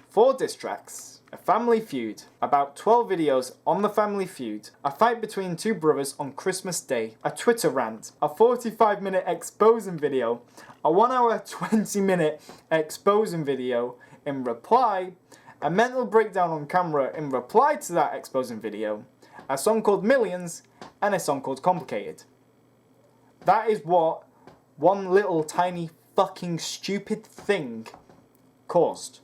4 diss tracks, a family feud, about 12 videos on the family feud, a fight between 2 brothers on Christmas Day, a Twitter rant, a 45-minute exposing video, a 1 hour 20-minute exposing video in reply, a mental breakdown on camera in reply to that exposing video, a song called Millions, and a song called Complicated. That is what one little tiny fucking stupid thing caused.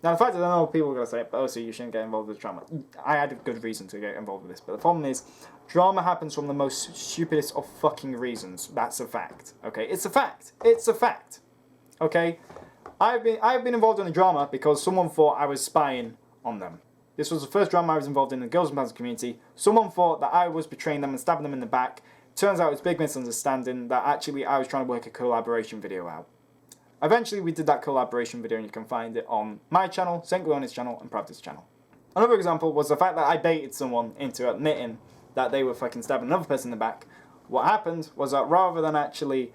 Now, the fact that I know people are going to say, oh, so you shouldn't get involved with drama. I had a good reason to get involved with this, but the problem is, drama happens from the most stupidest of fucking reasons. That's a fact, okay? It's a fact. It's a fact, okay? I've been involved in the drama because someone thought I was spying on them. This was the first drama I was involved in the Girls and Panzer Community. Someone thought that I was betraying them and stabbing them in the back. Turns out it was a big misunderstanding that actually I was trying to work a collaboration video out. Eventually we did that collaboration video and you can find it on my channel, St. Gloria's channel and Pravda's channel. Another example was the fact that I baited someone into admitting that they were fucking stabbing another person in the back. What happened was that rather than actually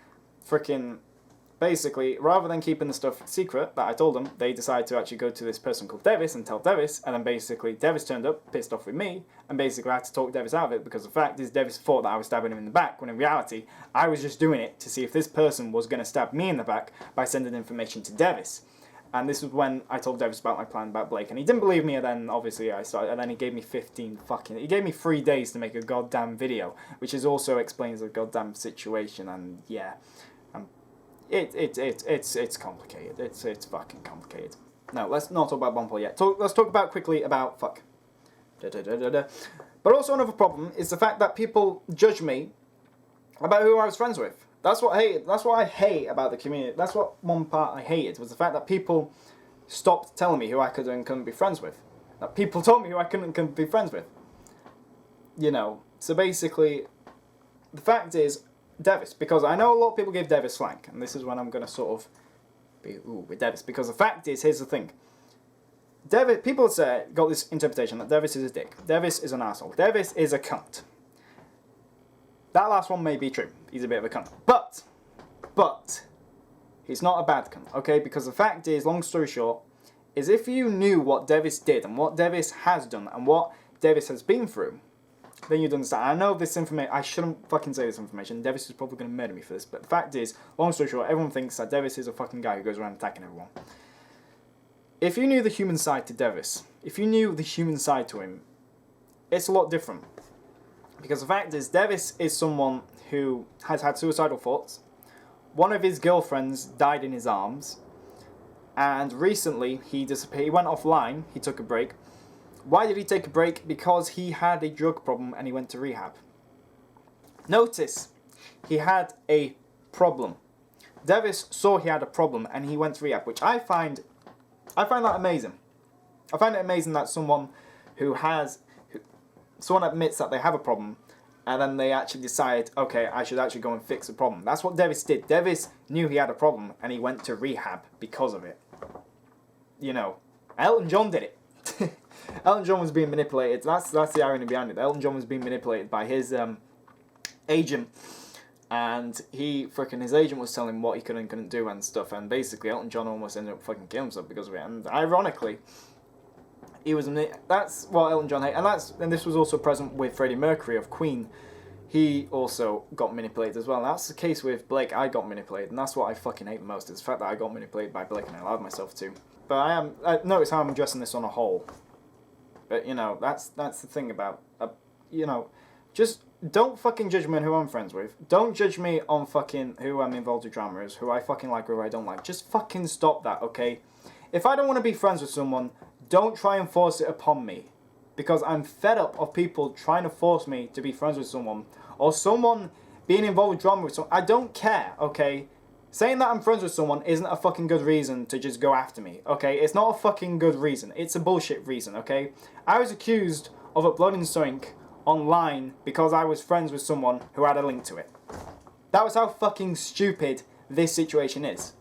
rather than keeping the stuff secret that I told them, they decided to actually go to this person called Devis and tell Devis, and then basically Devis turned up, pissed off with me, and basically I had to talk Devis out of it because the fact is Devis thought that I was stabbing him in the back, when in reality I was just doing it to see if this person was going to stab me in the back by sending information to Devis. And this was when I told Devis about my plan about Blake, and he didn't believe me, and then obviously and then he gave me he gave me 3 days to make a goddamn video, which is also explains the goddamn situation, and yeah. It's complicated. It's fucking complicated. No, let's not talk about Bompole yet. Let's talk about quickly about fuck. But also another problem is the fact that people judge me about who I was friends with. That's what I hate about the community. That's what one part I hated was the fact that people stopped telling me who I could and couldn't be friends with. That people told me who I couldn't be friends with. You know. So basically, the fact is. Devis, because I know a lot of people give Devis flank, and this is when I'm going to sort of be with Devis, because the fact is, here's the thing. People got this interpretation that Devis is a dick, Devis is an asshole, Devis is a cunt. That last one may be true, he's a bit of a cunt, but, he's not a bad cunt, okay, because the fact is, long story short, is if you knew what Devis did, and what Devis has done, and what Devis has been through, then you'd understand. I know this information, I shouldn't fucking say this information, Devis is probably going to murder me for this, but the fact is, long story short, everyone thinks that Devis is a fucking guy who goes around attacking everyone. If you knew the human side to Devis, if you knew the human side to him, it's a lot different. Because the fact is, Devis is someone who has had suicidal thoughts, one of his girlfriends died in his arms, and recently he disappeared, he went offline, he took a break. Why did he take a break? Because he had a drug problem and he went to rehab. Notice, he had a problem. Devis saw he had a problem and he went to rehab, which I find that amazing. I find it amazing that someone someone admits that they have a problem and then they actually decide, okay, I should actually go and fix the problem. That's what Devis did. Devis knew he had a problem and he went to rehab because of it. You know, Elton John did it. Elton John was being manipulated. That's the irony behind it. Elton John was being manipulated by his agent, and his agent was telling him what he could and couldn't do and stuff. And basically, Elton John almost ended up fucking killing himself because of it. And ironically, that's what Elton John hated. And this was also present with Freddie Mercury of Queen. He also got manipulated as well. And that's the case with Blake. I got manipulated, and that's what I fucking hate the most. Is the fact that I got manipulated by Blake and I allowed myself to. But I notice how I'm addressing this on a whole. But, you know, that's the thing about, you know, just don't fucking judge me on who I'm friends with. Don't judge me on fucking who I'm involved with drama is, who I fucking like or who I don't like. Just fucking stop that, okay? If I don't want to be friends with someone, don't try and force it upon me. Because I'm fed up of people trying to force me to be friends with someone. Or someone being involved with drama with someone. I don't care, okay? Saying that I'm friends with someone isn't a fucking good reason to just go after me, okay? It's not a fucking good reason. It's a bullshit reason, okay? I was accused of uploading something online because I was friends with someone who had a link to it. That was how fucking stupid this situation is.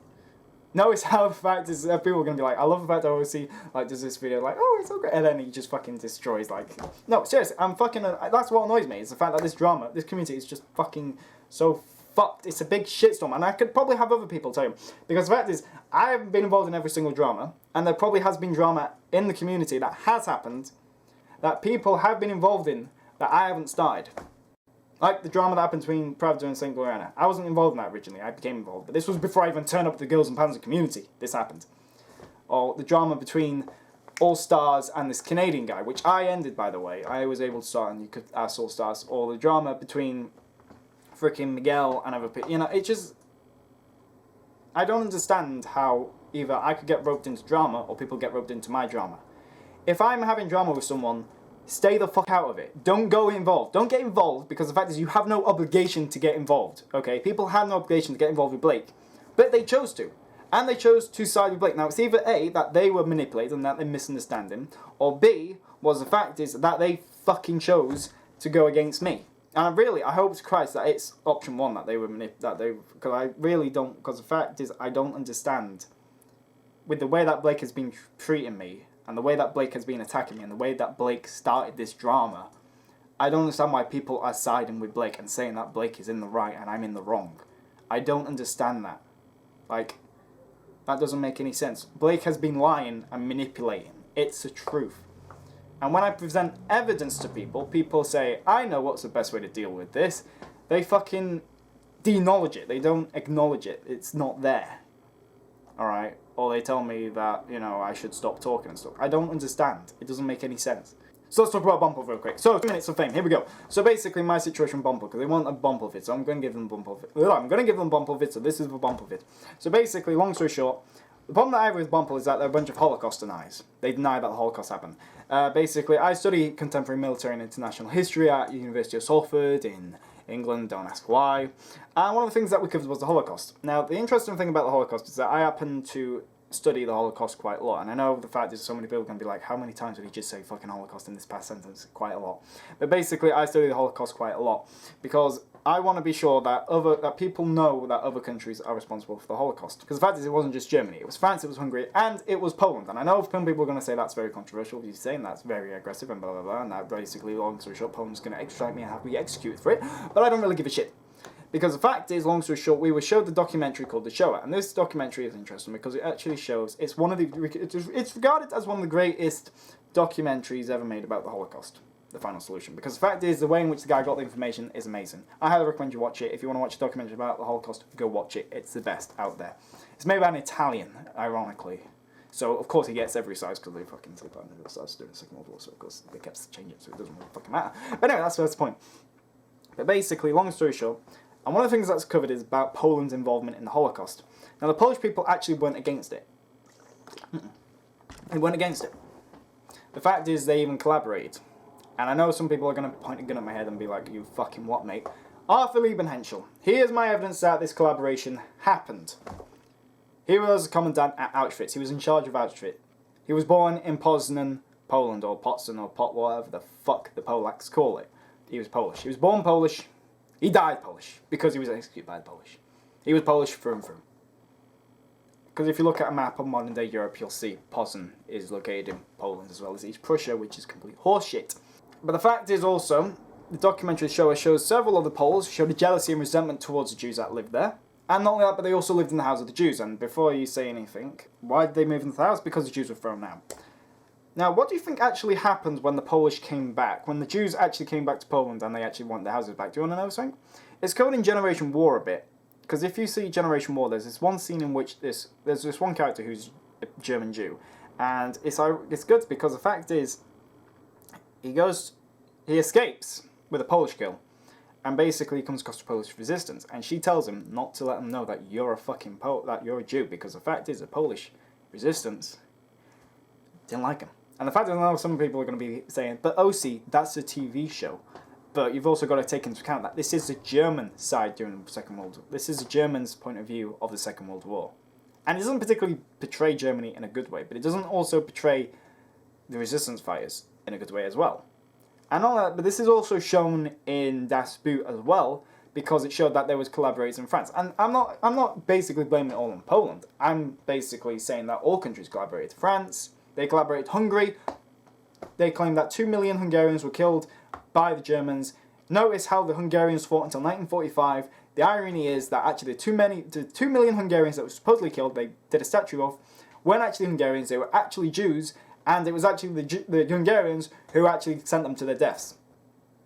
Notice how the fact is people are going to be like, I love the fact that I always see, like, does this video, like, oh, it's so great, and then he just fucking destroys, like, no, seriously, that's what annoys me, is the fact that this community is just fucking so fucked. It's a big shitstorm, and I could probably have other people tell you. Because the fact is, I haven't been involved in every single drama, and there probably has been drama in the community that has happened, that people have been involved in, that I haven't started. Like the drama that happened between Pravda and St. Gloriana. I wasn't involved in that originally, I became involved, but this was before I even turned up at the Girls and Panzer Community. This happened. Or the drama between All Stars and this Canadian guy, which I ended, by the way. I was able to start and you could ask All Stars. Or the drama between freaking Miguel and other people. You know, it just... I don't understand how either I could get roped into drama or people get roped into my drama. If I'm having drama with someone, stay the fuck out of it. Don't go involved. Don't get involved because the fact is you have no obligation to get involved. Okay? People had no obligation to get involved with Blake. But they chose to. And they chose to side with Blake. Now, it's either A, that they were manipulated and that they misunderstand him, or B, was the fact is that they fucking chose to go against me. And I hope to Christ that it's option one that they were because I really don't, because the fact is I don't understand with the way that Blake has been treating me and the way that Blake has been attacking me and the way that Blake started this drama. I don't understand why people are siding with Blake and saying that Blake is in the right and I'm in the wrong. I don't understand that. Like, that doesn't make any sense. Blake has been lying and manipulating. It's the truth. And when I present evidence to people, people say, I know what's the best way to deal with this. They fucking de-knowledge it. They don't acknowledge it. It's not there. Alright? Or they tell me that, you know, I should stop talking and stuff. I don't understand. It doesn't make any sense. So let's talk about Bumble real quick. So, 2 minutes of fame. Here we go. So basically, my situation with Bumble, because they want a Bumble vid, so I'm going to give them Bumble vid. I'm going to give them Bumble vid, so this is the Bumble vid. So basically, long story short, the problem that I have with Bumble is that they're a bunch of Holocaust deniers. They deny that the Holocaust happened. Basically, I study contemporary military and international history at the University of Salford in England, don't ask why. And one of the things that we covered was the Holocaust. Now, the interesting thing about the Holocaust is that I happen to study the Holocaust quite a lot, and I know the fact is so many people can be like, how many times did he just say fucking Holocaust in this past sentence? Quite a lot. But basically, I study the Holocaust quite a lot because I want to be sure that people know that other countries are responsible for the Holocaust. Because the fact is, it wasn't just Germany, it was France, it was Hungary, and it was Poland. And I know some people are going to say that's very controversial, you're saying that's very aggressive and blah blah blah, and that basically, long story short, Poland's going to extradite me and have me executed for it. But I don't really give a shit. Because the fact is, long story short, we were showed the documentary called The Shower, and this documentary is interesting because it actually shows it's regarded as one of the greatest documentaries ever made about the Holocaust, The Final Solution. Because the fact is, the way in which the guy got the information is amazing. I highly recommend you watch it. If you want to watch a documentary about the Holocaust, go watch it. It's the best out there. It's made by an Italian, ironically. So, of course, he gets every size because they fucking sleep on the size during the Second World War, so of course they kept changing it, so it doesn't really fucking matter. But anyway, that's the point. But basically, long story short, and one of the things that's covered is about Poland's involvement in the Holocaust. Now, the Polish people actually weren't against it. They weren't against it. The fact is, they even collaborated. And I know some people are going to point a gun at my head and be like, you fucking what, mate? Arthur Liebenhenschel. Here's my evidence that this collaboration happened. He was a commandant at Auschwitz. He was in charge of Auschwitz. He was born in Poznan, Poland, or Potsdam, or whatever the fuck the Polacks call it. He was Polish. He was born Polish. He died Polish, because he was executed by the Polish. He was Polish through and through. Because if you look at a map of modern day Europe, you'll see Poznan is located in Poland as well as East Prussia, which is complete horseshit. But the fact is also, the documentary shows several other Poles showed a jealousy and resentment towards the Jews that lived there. And not only that, but they also lived in the house of the Jews. And before you say anything, why did they move into the house? Because the Jews were thrown out. Now, what do you think actually happened when the Polish came back? When the Jews actually came back to Poland and they actually want their houses back? Do you want to know something? It's covered in Generation War a bit. Because if you see Generation War, there's this one scene in which there's this one character who's a German Jew. And it's good because the fact is, he escapes with a Polish girl. And basically he comes across the Polish resistance. And she tells him not to let them know that you're a fucking that you're a Jew. Because the fact is, the Polish resistance didn't like him. And the fact is, I know some people are going to be saying, but OC, that's a TV show. But you've also got to take into account that this is the German side during the Second World War. This is the Germans' point of view of the Second World War. And it doesn't particularly portray Germany in a good way, but it doesn't also portray the resistance fighters in a good way as well. And all that, but this is also shown in Das Boot as well, because it showed that there was collaborators in France. And I'm not basically blaming it all on Poland. I'm basically saying that all countries collaborated. France, they collaborated. Hungary, they claimed that 2 million Hungarians were killed by the Germans. Notice how the Hungarians fought until 1945. The irony is that actually the 2 million Hungarians that were supposedly killed, they did a statue of, weren't actually Hungarians, they were actually Jews, and it was actually the Hungarians who actually sent them to their deaths.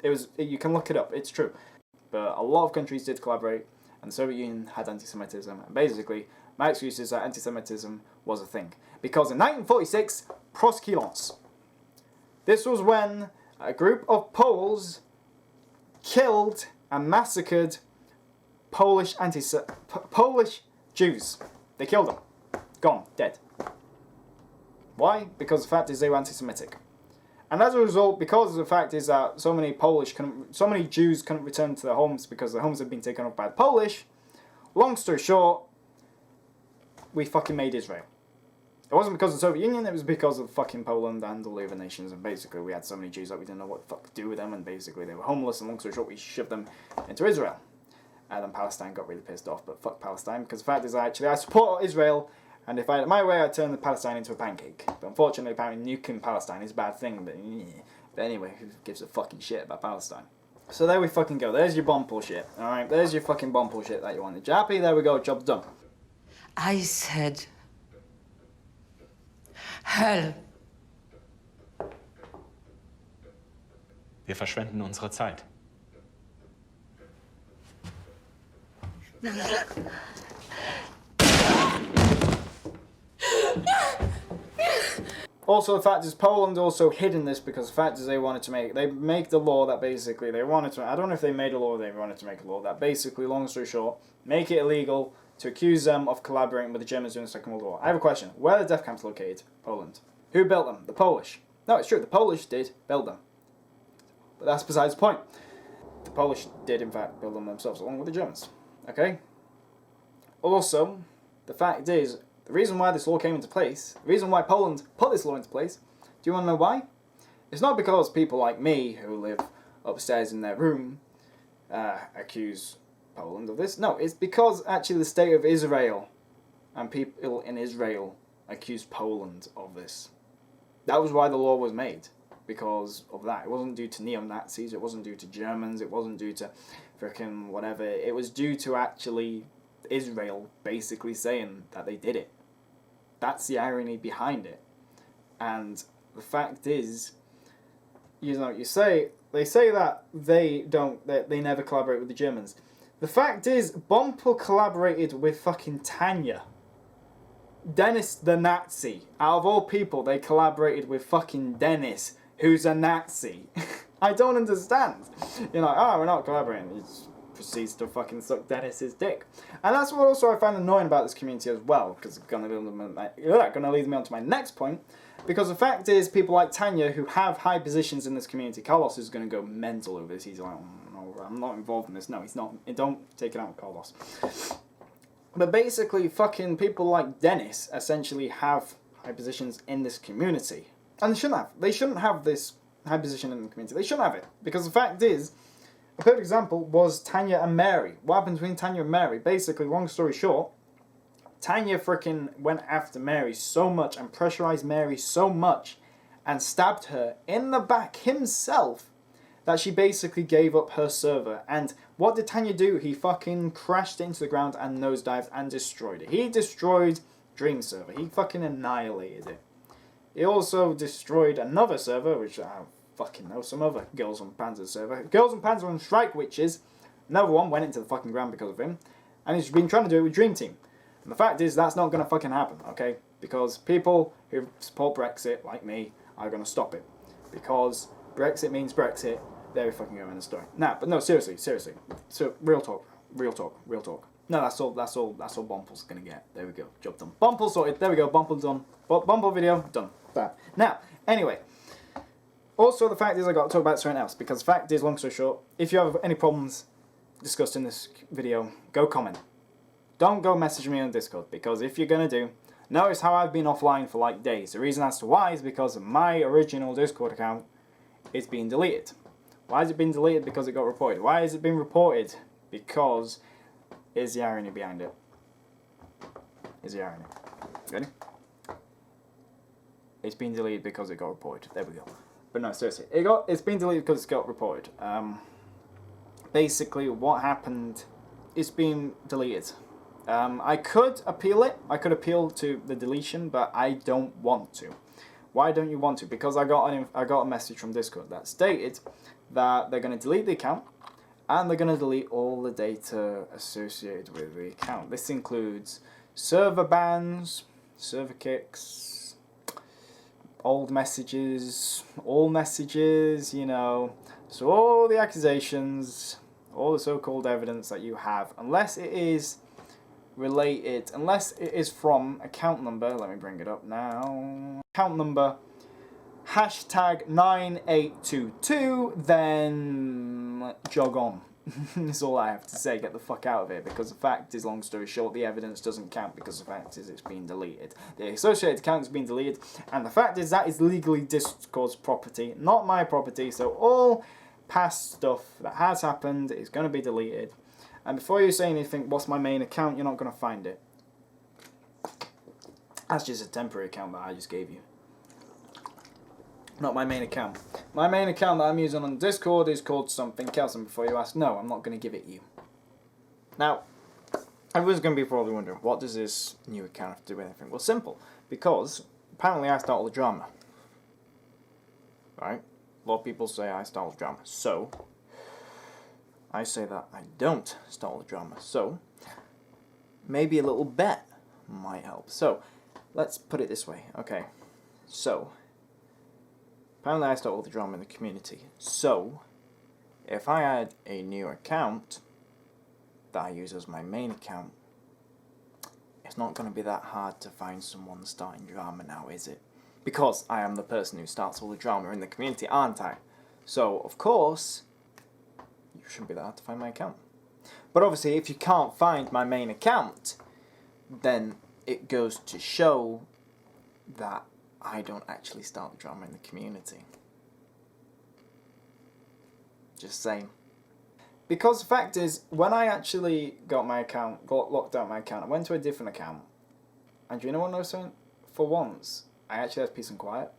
You can look it up, it's true. But a lot of countries did collaborate, and the Soviet Union had anti-Semitism, and basically, my excuse is that anti-Semitism was a thing. Because in 1946, proscience. This was when a group of Poles killed and massacred Polish Jews. They killed them. Gone. Dead. Why? Because the fact is they were anti-Semitic. And as a result, because the fact is that so many Jews couldn't return to their homes because their homes had been taken up by the Polish, long story short, we fucking made Israel. It wasn't because of the Soviet Union, it was because of fucking Poland and all the other nations, and basically we had so many Jews that we didn't know what the fuck to do with them, and basically they were homeless, and long story short, we shoved them into Israel. And then Palestine got really pissed off, but fuck Palestine, because the fact is I support Israel, and if I had my way, I'd turn the Palestine into a pancake. But unfortunately, apparently nuking Palestine is a bad thing, but anyway, who gives a fucking shit about Palestine? So there we fucking go, there's your bomb pull shit, alright? There's your fucking bomb pull shit that you wanted. You happy? There we go, job's done. I said hell. Wir verschwenden unsere Zeit. Also, the fact is, Poland also hidden this because the fact is they make the law that basically they wanted to, I don't know if they made a law or they wanted to make a law that basically, long story short, make it illegal to accuse them of collaborating with the Germans during the Second World War. I have a question. Where are the death camps located? Poland. Who built them? The Polish. No, it's true, the Polish did build them. But that's besides the point. The Polish did, in fact, build them themselves, along with the Germans. Okay? Also, the fact is, the reason why this law came into place, the reason why Poland put this law into place, do you want to know why? It's not because people like me, who live upstairs in their room, accuse Poland of this. No, it's because actually the state of Israel and people in Israel accused Poland of this. That was why the law was made. Because of that. It wasn't due to neo-Nazis, it wasn't due to Germans, it wasn't due to frickin' whatever. It was due to actually Israel basically saying that they did it. That's the irony behind it. And the fact is, you know, they say that they never collaborate with the Germans. The fact is, Bompel collaborated with fucking Tanya. Dennis the Nazi. Out of all people, they collaborated with fucking Dennis, who's a Nazi. I don't understand. You're like, oh, we're not collaborating. He just proceeds to fucking suck Dennis's dick. And that's what also I find annoying about this community as well, because it's going to lead me on to my next point. Because the fact is, people like Tanya, who have high positions in this community, Carlos is going to go mental over this. He's like, oh, no, I'm not involved in this. No, he's not. Don't take it out with Carlos. But basically, fucking people like Dennis essentially have high positions in this community. And they shouldn't have. They shouldn't have this high position in the community. They shouldn't have it. Because the fact is, a perfect example was Tanya and Mary. What happened between Tanya and Mary? Basically, long story short, Tanya frickin' went after Mary so much and pressurized Mary so much and stabbed her in the back himself that she basically gave up her server. And what did Tanya do? He fucking crashed into the ground and nosedived and destroyed it. He destroyed Dream server. He fucking annihilated it. He also destroyed another server, which I fucking know, some other Girls on Panzer server. Girls on Panzer and Strike Witches, another one went into the fucking ground because of him. And he's been trying to do it with Dream Team. And the fact is, that's not going to fucking happen, okay? Because people who support Brexit, like me, are going to stop it. Because Brexit means Brexit. There we fucking go in the story. Nah, but no, seriously. So, real talk. No, that's all Bomple's going to get. There we go, job done. Bomple sorted, there we go, Bomple done. Bomple video, done. Bam. Now, anyway. Also, the fact is, I got to talk about something else. Because the fact is, long story short, if you have any problems discussed in this video, go comment. Don't go message me on Discord, because if you're going to do, notice how I've been offline for like days. The reason as to why is because my original Discord account is being deleted. Why has it been deleted? Because it got reported. Why has it been reported? Because here's the irony behind it. Here's the irony. Ready? It's been deleted because it got reported. There we go. But no, seriously, it's been deleted because it got reported. Basically, what happened? It's been deleted. I could appeal it. I could appeal to the deletion, but I don't want to. Why don't you want to? Because I got a message from Discord that stated that they're going to delete the account and they're going to delete all the data associated with the account. This includes server bans, server kicks, old messages, all messages, you know. So all the accusations, all the so-called evidence that you have, unless it is related, unless it is from account number, let me bring it up now, account number #9822, then jog on. That's all I have to say. Get the fuck out of here, because the fact is, long story short, the evidence doesn't count because the fact is it's been deleted. The associated account has been deleted, and the fact is that is legally Discord's property, not my property, so all past stuff that has happened is going to be deleted. And before you say anything, what's my main account, you're not going to find it. That's just a temporary account that I just gave you. Not my main account. My main account that I'm using on Discord is called something else, and before you ask, no, I'm not going to give it you. Now, everyone's going to be probably wondering, what does this new account have to do with anything? Well, simple, because apparently I start all the drama. Right? A lot of people say I start all the drama. So, I say that I don't start all the drama. So, maybe a little bet might help. So, let's put it this way. Okay, so apparently I start all the drama in the community. So, if I had a new account that I use as my main account, it's not going to be that hard to find someone starting drama now, is it? Because I am the person who starts all the drama in the community, aren't I? So, of course, you shouldn't be that hard to find my account. But obviously, if you can't find my main account, then it goes to show that I don't actually start the drama in the community. Just saying. Because the fact is, when I actually got locked out my account, I went to a different account. And do you know what I was saying? For once, I actually had peace and quiet.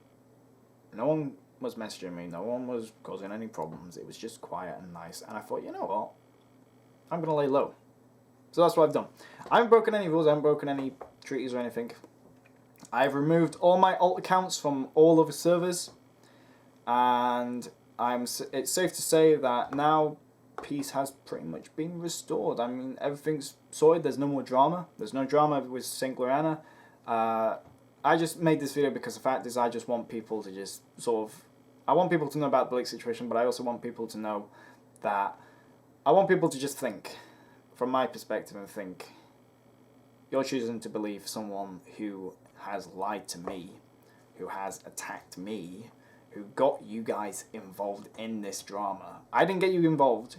No one was messaging me, no one was causing any problems. It was just quiet and nice. And I thought, you know what? I'm going to lay low. So that's what I've done. I haven't broken any rules, I haven't broken any treaties or anything. I've removed all my alt accounts from all other servers, and it's safe to say that now peace has pretty much been restored. I mean, everything's sorted, there's no more drama. There's no drama with St. Gloriana. I just made this video because the fact is I just want people to just sort of... I want people to know about the Blake situation, but I also want people to know that... I want people to just think, from my perspective, and think, you're choosing to believe someone who has lied to me, who has attacked me, who got you guys involved in this drama. I didn't get you involved.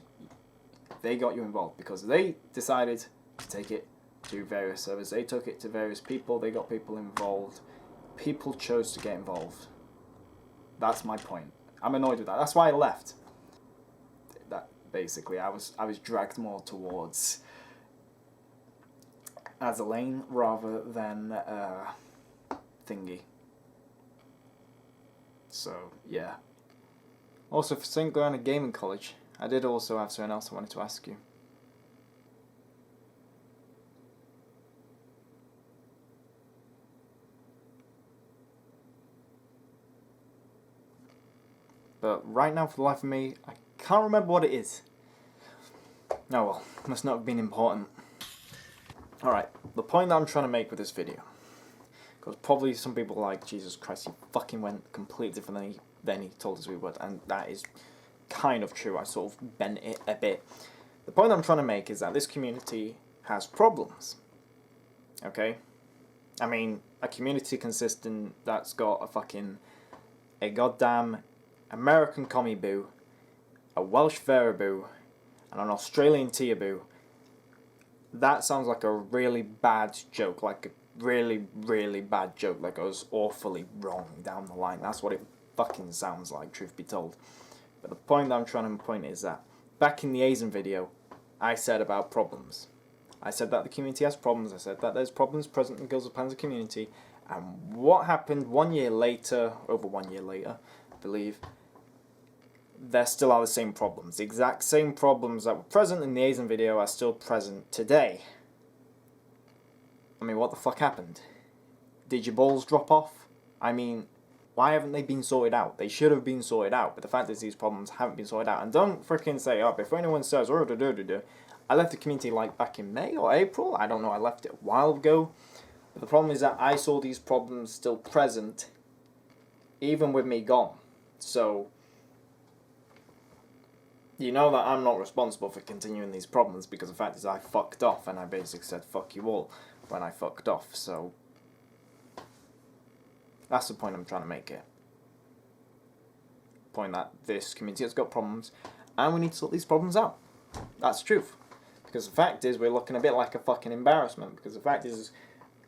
They got you involved because they decided to take it to various servers. They took it to various people. They got people involved. People chose to get involved. That's my point. I'm annoyed with that. That's why I left. That basically, I was dragged more towards as a lane rather than thingy. So yeah. Also, for St. Gloriana Gaming College, I did also have something else I wanted to ask you. But right now, for the life of me, I can't remember what it is. Oh well, must not have been important. Alright, the point that I'm trying to make with this video, because probably some people are like, Jesus Christ, he fucking went completely differently than he told us we would, and that is kind of true. I sort of bent it a bit. The point I'm trying to make is that this community has problems. Okay? I mean, a community consistent that's got a goddamn American commie boo, a Welsh Veraboo, and an Australian Teaboo. That sounds like a really bad joke, like a really, really bad joke, like I was awfully wrong down the line. That's what it fucking sounds like, truth be told. But the point that I'm trying to point is that, back in the Asian video, I said about problems. I said that the community has problems, I said that there's problems present in the Girls of Panzer community, and what happened 1 year later, over 1 year later, I believe, there still are the same problems. The exact same problems that were present in the Asian video are still present today. I mean, what the fuck happened? Did your balls drop off? I mean, why haven't they been sorted out? They should have been sorted out, but the fact is these problems haven't been sorted out. And don't freaking say, oh, before anyone says, oh, I left the community like back in May or April. I don't know, I left it a while ago. But the problem is that I saw these problems still present, even with me gone. So, you know that I'm not responsible for continuing these problems, because the fact is I fucked off, and I basically said fuck you all when I fucked off, so that's the point I'm trying to make here. Point that this community has got problems, and we need to sort these problems out. That's the truth. Because the fact is, we're looking a bit like a fucking embarrassment. Because the fact is,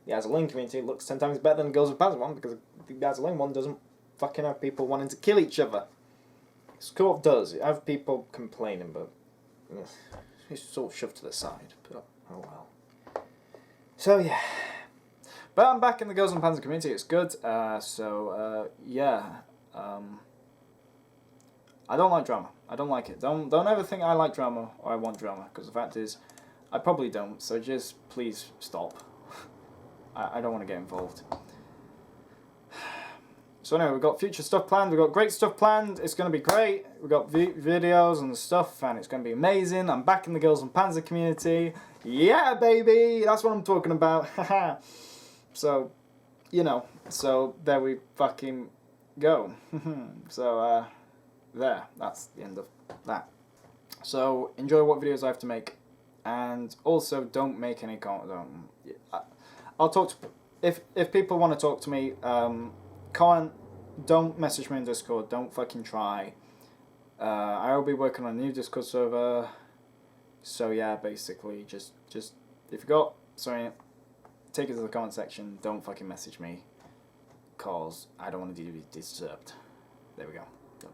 the Azaling community looks 10 times better than the Girls with Panzer one, because the Azaling one doesn't fucking have people wanting to kill each other. Scorp does. It have people complaining, but it's sort of shoved to the side. But oh well. So yeah. But I'm back in the Girls and Panzer community. It's good. Yeah. I don't like drama. I don't like it. Don't ever think I like drama or I want drama, because the fact is, I probably don't. So just please stop. I don't want to get involved. So anyway, we've got future stuff planned. We've got great stuff planned. It's going to be great. We've got videos and stuff, and it's going to be amazing. I'm back in the Girls and Panzer community. Yeah, baby! That's what I'm talking about. So, you know. So, there we fucking go. So, there. That's the end of that. So, enjoy what videos I have to make. And also, don't make any comments. I'll talk to... If people want to talk to me, comment. Don't message me in Discord. Don't fucking try. I will be working on a new Discord server. So yeah, basically, just if you got something, take it to the comment section. Don't fucking message me, cause I don't want to be disturbed. There we go. Done.